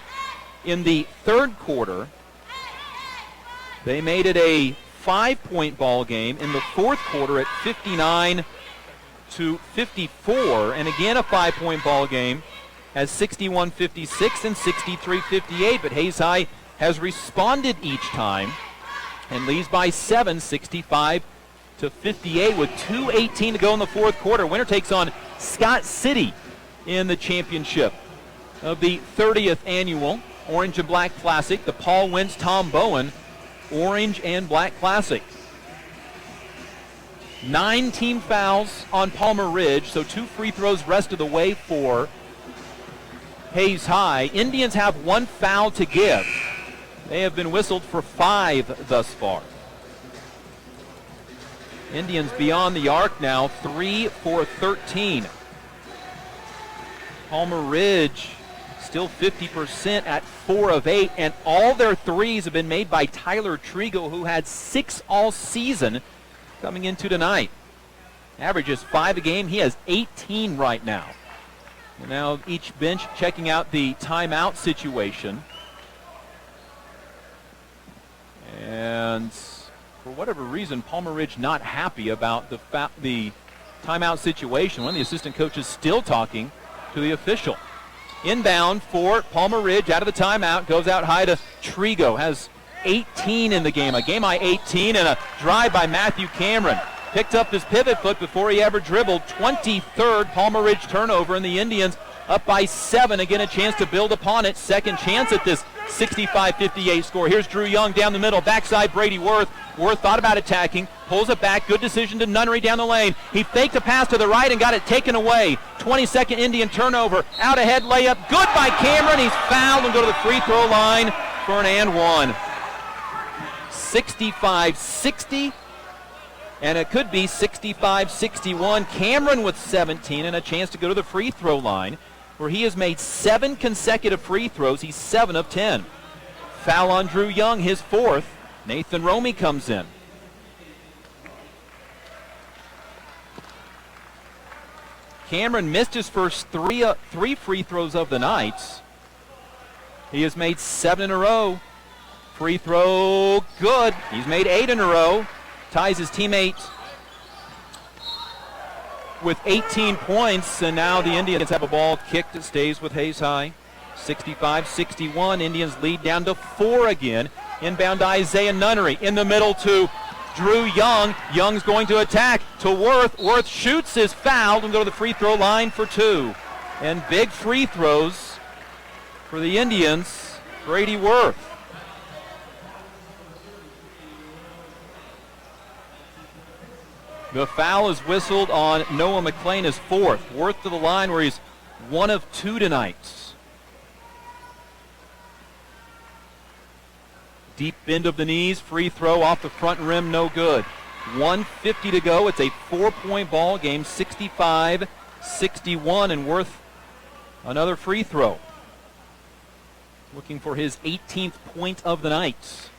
in the third quarter. They made it a 5-point ball game in the fourth quarter at 59-54, and again a 5-point ball game at 61-56 and 63-58. But Hayes High has responded each time and leads by 7, 65-58 with 2:18 to go in the fourth quarter. Winner takes on Scott City in the championship of the 30th annual Orange and Black Classic, the Paul Wentz Tom Bowen Orange and Black Classic. 9 team fouls on Palmer Ridge, so 2 free throws rest of the way for Hayes High. Indians have 1 foul to give. They have been whistled for 5 thus far. Indians beyond the arc now, 3 for 13. Palmer Ridge still 50% at 4 of 8, and all their threes have been made by Tyler Trigo, who had 6 all season coming into tonight. Averages 5 a game. He has 18 right now. And now each bench checking out the timeout situation. And for whatever reason, Palmer Ridge not happy about the timeout situation. One of the assistant coaches still talking to the official. Inbound for Palmer Ridge out of the timeout. Goes out high to Trigo. Has 18 in the game. A game-high 18 and a drive by Matthew Cameron. Picked up his pivot foot before he ever dribbled. 23rd Palmer Ridge turnover, and the Indians up by 7. Again, a chance to build upon it. Second chance at this 65-58 score. Here's Drew Young down the middle. Backside Brady Worth. Worth thought about attacking. Pulls it back. Good decision to Nunnery down the lane. He faked a pass to the right and got it taken away. 22nd Indian turnover. Out ahead layup. Good by Cameron. He's fouled and go to the free throw line for an and one. 65-60. And it could be 65-61. Cameron with 17 and a chance to go to the free throw line, where he has made 7 consecutive free throws. He's 7 of 10. Foul on Drew Young, his 4th. Nathan Romy comes in. Cameron missed his first three free throws of the night. He has made 7 in a row. Free throw, good. He's made 8 in a row. Ties his teammate with 18 points, and now the Indians have a ball kicked that stays with Hayes High. 65-61. Indians lead down to 4 again. Inbound to Isaiah Nunnery. In the middle to Drew Young. Young's going to attack to Worth. Worth shoots, is fouled, and go to the free throw line for 2. And big free throws for the Indians. Brady Worth. The foul is whistled on Noah McClain, his 4th. Worth to the line where he's 1 of 2 tonight. Deep bend of the knees, free throw off the front rim, no good. 1:50 to go. It's a 4-point ball game, 65-61, and Worth another free throw. Looking for his 18th point of the night.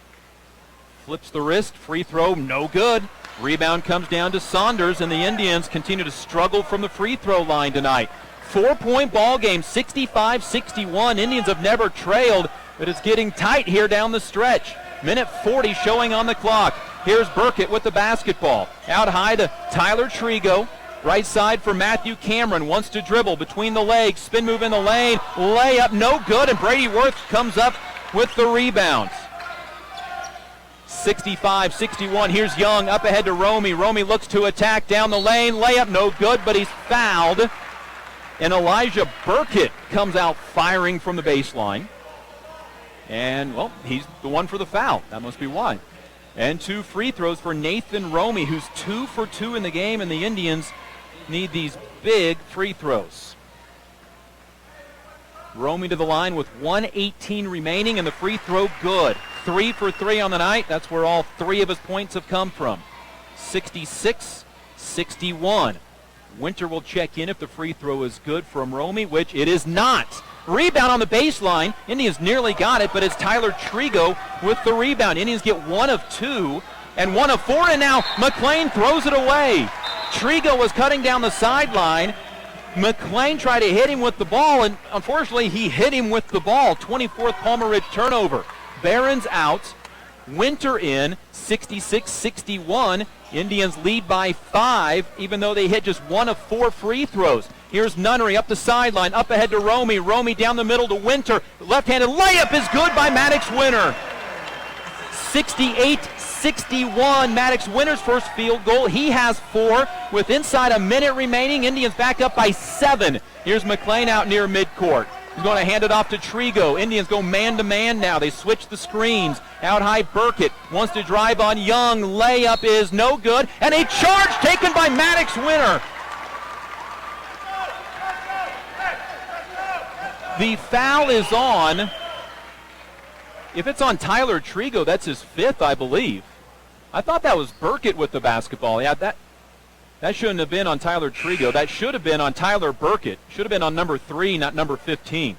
Flips the wrist, free throw, no good. Rebound comes down to Saunders, and the Indians continue to struggle from the free throw line tonight. 4-point ball game, 65-61. Indians have never trailed, but it's getting tight here down the stretch. Minute 40 showing on the clock. Here's Burkett with the basketball. Out high to Tyler Trigo. Right side for Matthew Cameron. Wants to dribble between the legs. Spin move in the lane. Layup, no good, and Brady Worth comes up with the rebound. 65-61. Here's Young up ahead to Romy. Romy looks to attack down the lane. Layup, no good, but he's fouled. And Elijah Burkett comes out firing from the baseline. And, well, he's the one for the foul. That must be why. And 2 free throws for Nathan Romy, who's 2 for 2 in the game, and the Indians need these big free throws. Romy to the line with 1:18 remaining, and the free throw good. 3 for 3 on the night. That's where all 3 of his points have come from. 66-61. Winter will check in if the free throw is good from Romy, which it is not. Rebound on the baseline. Indians nearly got it, but it's Tyler Trigo with the rebound. Indians get 1 of 2 and 1 of 4, and now McLean throws it away. Trigo was cutting down the sideline. McLean tried to hit him with the ball, and unfortunately he hit him with the ball. 24th Palmer Ridge turnover. Barons out. Winter in. 66-61. Indians lead by 5, even though they hit just 1 of 4 free throws. Here's Nunnery up the sideline, up ahead to Romy. Romy down the middle to Winter. Left-handed layup is good by Maddox Winter. 68-61. Maddox Winter's first field goal. He has 4 with inside a minute remaining. Indians back up by 7. Here's McLean out near midcourt. He's going to hand it off to Trigo. Indians go man-to-man now. They switch the screens. Out high, Burkett wants to drive on Young. Layup is no good. And a charge taken by Maddox Winter. The foul is on. If it's on Tyler Trigo, that's his 5th, I believe. I thought that was Burkett with the basketball. Yeah, that shouldn't have been on Tyler Trigo. That should have been on Tyler Burkett. Should have been on number 3, not number 15.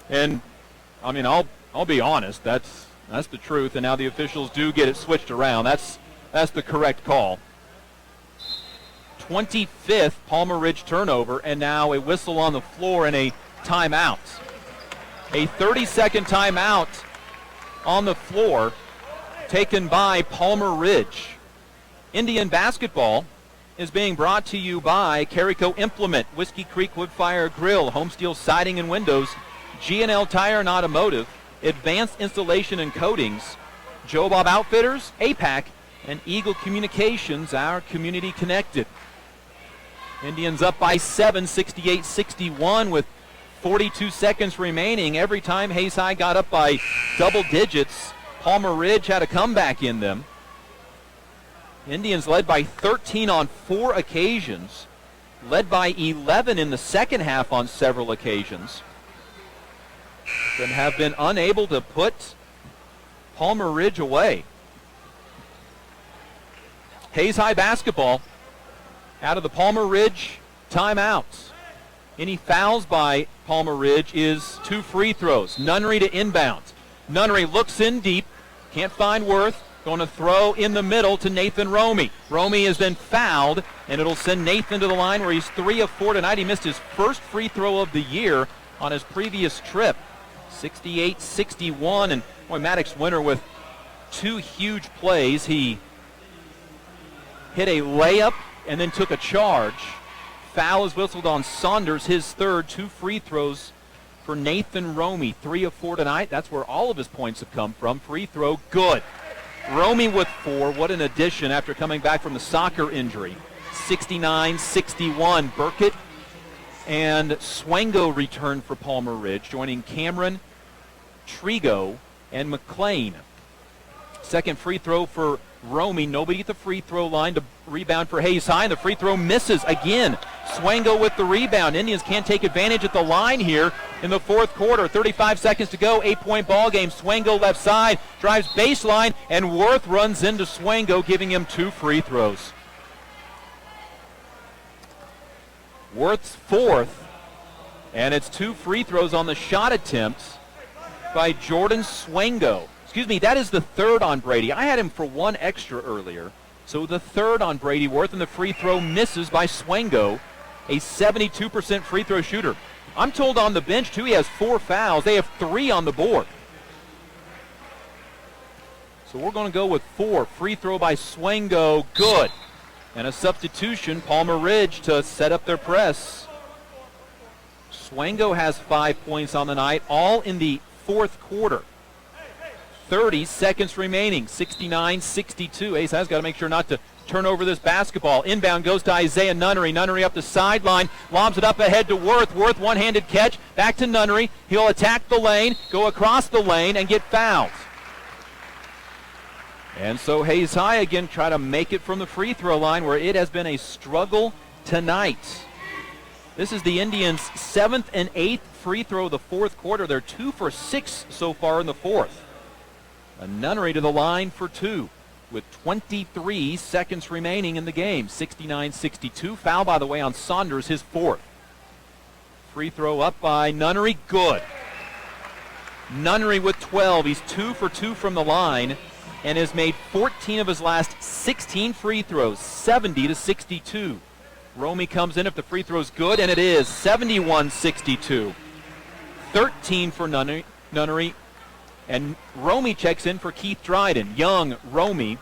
And I mean, I'll be honest. That's the truth. And now the officials do get it switched around. That's the correct call. 25th Palmer Ridge turnover, and now a whistle on the floor and a timeout. A 30-second timeout on the floor taken by Palmer Ridge. Indian basketball is being brought to you by Carico Implement, Whiskey Creek Wood Fire Grill, Home Steel Siding and Windows, G&L Tire and Automotive, Advanced Installation and Coatings, Joe Bob Outfitters, APAC, and Eagle Communications, our community connected. Indians up by 7, 68-61 with 42 seconds remaining. Every time Hayes High got up by double digits, Palmer Ridge had a comeback in them. Indians led by 13 on 4 occasions, led by 11 in the second half on several occasions, and have been unable to put Palmer Ridge away. Hayes High basketball out of the Palmer Ridge timeouts. Any fouls by Palmer Ridge is 2 free throws. Nunnery to inbound. Nunnery looks in deep, can't find Worth. Going to throw in the middle to Nathan Romy. Romy has been fouled, and it'll send Nathan to the line where he's 3 of 4 tonight. He missed his first free throw of the year on his previous trip. 68-61, and boy, Maddox Winter with 2 huge plays. He hit a layup and then took a charge. Foul is whistled on Saunders, his 3rd. 2 free throws for Nathan Romy. 3 of 4 tonight. That's where all of his points have come from. Free throw, good. Romy with 4. What an addition after coming back from the soccer injury. 69-61. Burkett and Swango return for Palmer Ridge, joining Cameron, Trigo, and McLean. Second free throw for Romy. Nobody at the free throw line to rebound for Hayes High. The free throw misses again. Swango with the rebound. Indians can't take advantage at the line here in the 4th quarter. 35 seconds to go. 8-point ball game. Swango left side. Drives baseline. And Worth runs into Swango, giving him 2 free throws. Worth's 4th. And it's 2 free throws on the shot attempts by Jordan Swango. Excuse me, that is the 3rd on Brady. I had him for 1 extra earlier. So the 3rd on Brady Worth, and the free throw misses by Swango, a 72% free throw shooter. I'm told on the bench, too, he has 4 fouls. They have 3 on the board. So we're going to go with 4. Free throw by Swango, good. And a substitution, Palmer Ridge, to set up their press. Swango has 5 points on the night, all in the 4th quarter. 30 seconds remaining, 69-62. Ace has got to make sure not to turn over this basketball. Inbound goes to Isaiah Nunnery. Nunnery up the sideline, lobs it up ahead to Worth. Worth one-handed catch, back to Nunnery. He'll attack the lane, go across the lane, and get fouled. And so Hayes High again try to make it from the free throw line, where it has been a struggle tonight. This is the Indians' 7th and 8th free throw of the 4th quarter. They're 2 for 6 so far in the 4th. A Nunnery to the line for two with 23 seconds remaining in the game. 69-62. Foul, by the way, on Saunders, his fourth. Free throw up by Nunnery. Good. Nunnery with 12. He's 2 for 2 from the line and has made 14 of his last 16 free throws. 70-62. Romy comes in if the free throw's good, and it is. 71-62. 13 for Nunnery. And Romy checks in for Keith Dryden. Young, Romy,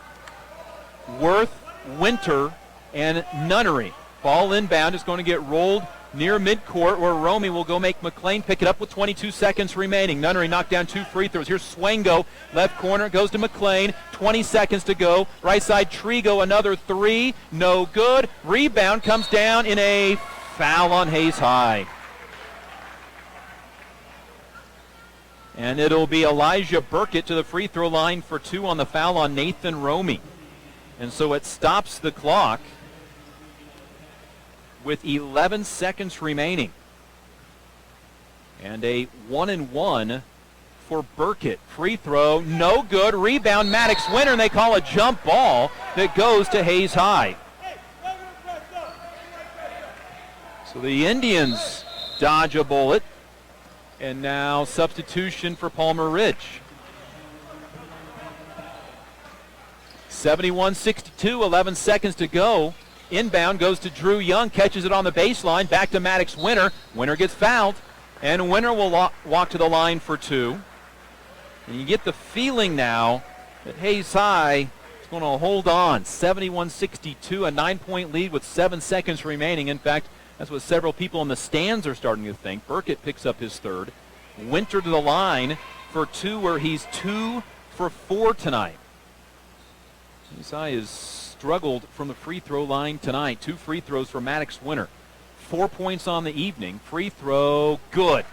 Worth, Winter, and Nunnery. Ball inbound is going to get rolled near midcourt where Romy will go make McLean pick it up with 22 seconds remaining. Nunnery knocked down 2 free throws. Here's Swango, left corner, goes to McLean. 20 seconds to go. Right side, Trigo, another 3. No good. Rebound comes down in a foul on Hayes High. And it'll be Elijah Burkett to the free throw line for 2 on the foul on Nathan Romy. And so it stops the clock with 11 seconds remaining. And a 1-and-1 for Burkett. Free throw, no good. Rebound, Maddox Winter, and they call a jump ball that goes to Hayes High. So the Indians dodge a bullet. And now substitution for Palmer Ridge. 71-62, 11 seconds to go. Inbound goes to Drew Young, catches it on the baseline, back to Maddox Winter. Winter gets fouled, and Winter will walk to the line for 2. And you get the feeling now that Hayes High is going to hold on. 71-62, a 9-point lead with 7 seconds remaining. In fact, that's what several people in the stands are starting to think. Burkett picks up his third. Winter to the line for 2, where he's 2 for 4 tonight. Hayes High has struggled from the free throw line tonight. 2 free throws for Maddox Winter. 4 points on the evening. Free throw, good.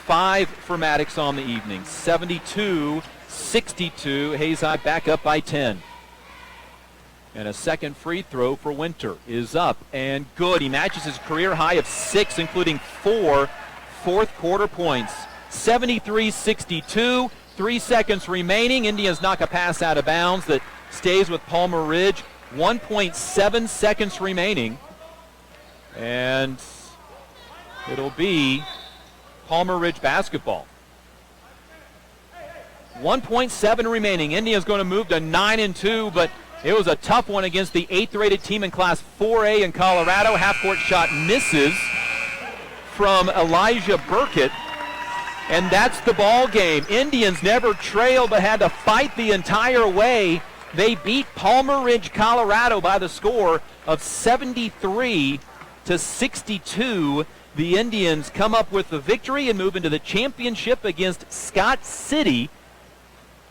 5 for Maddox on the evening. 72-62. Hayes High back up by 10. And a second free throw for Winter is up and good. He matches his career high of 6, including 4 fourth quarter points. 73-62, 3 seconds remaining. Indians knock a pass out of bounds that stays with Palmer Ridge. 1.7 seconds remaining. And it'll be Palmer Ridge basketball. 1.7 remaining. Indians going to move to 9-2, but it was a tough one against the 8th-rated team in Class 4A in Colorado. Half-court shot misses from Elijah Burkett, and that's the ball game. Indians never trailed but had to fight the entire way. They beat Palmer Ridge, Colorado by the score of 73-62. The Indians come up with the victory and move into the championship against Scott City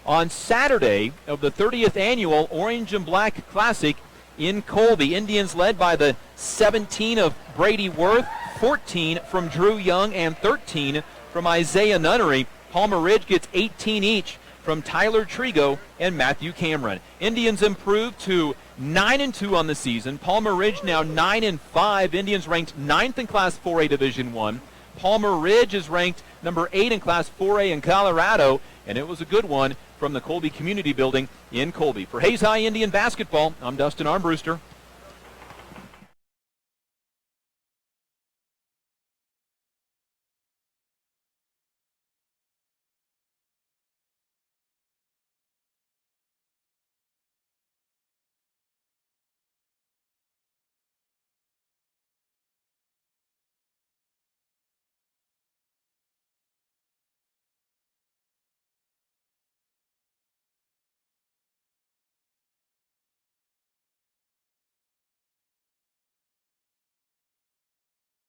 on Saturday of the 30th annual Orange and Black Classic in Colby. Indians led by the 17 of Brady Worth, 14 from Drew Young, and 13 from Isaiah Nunnery. Palmer Ridge gets 18 each from Tyler Trigo and Matthew Cameron. Indians improved to 9-2 on the season. Palmer Ridge now 9-5. Indians ranked 9th in Class 4A Division I. Palmer Ridge is ranked number 8 in Class 4A in Colorado, and it was a good one from the Colby Community Building in Colby. For Hayes High Indian Basketball, I'm Dustin Armbruster.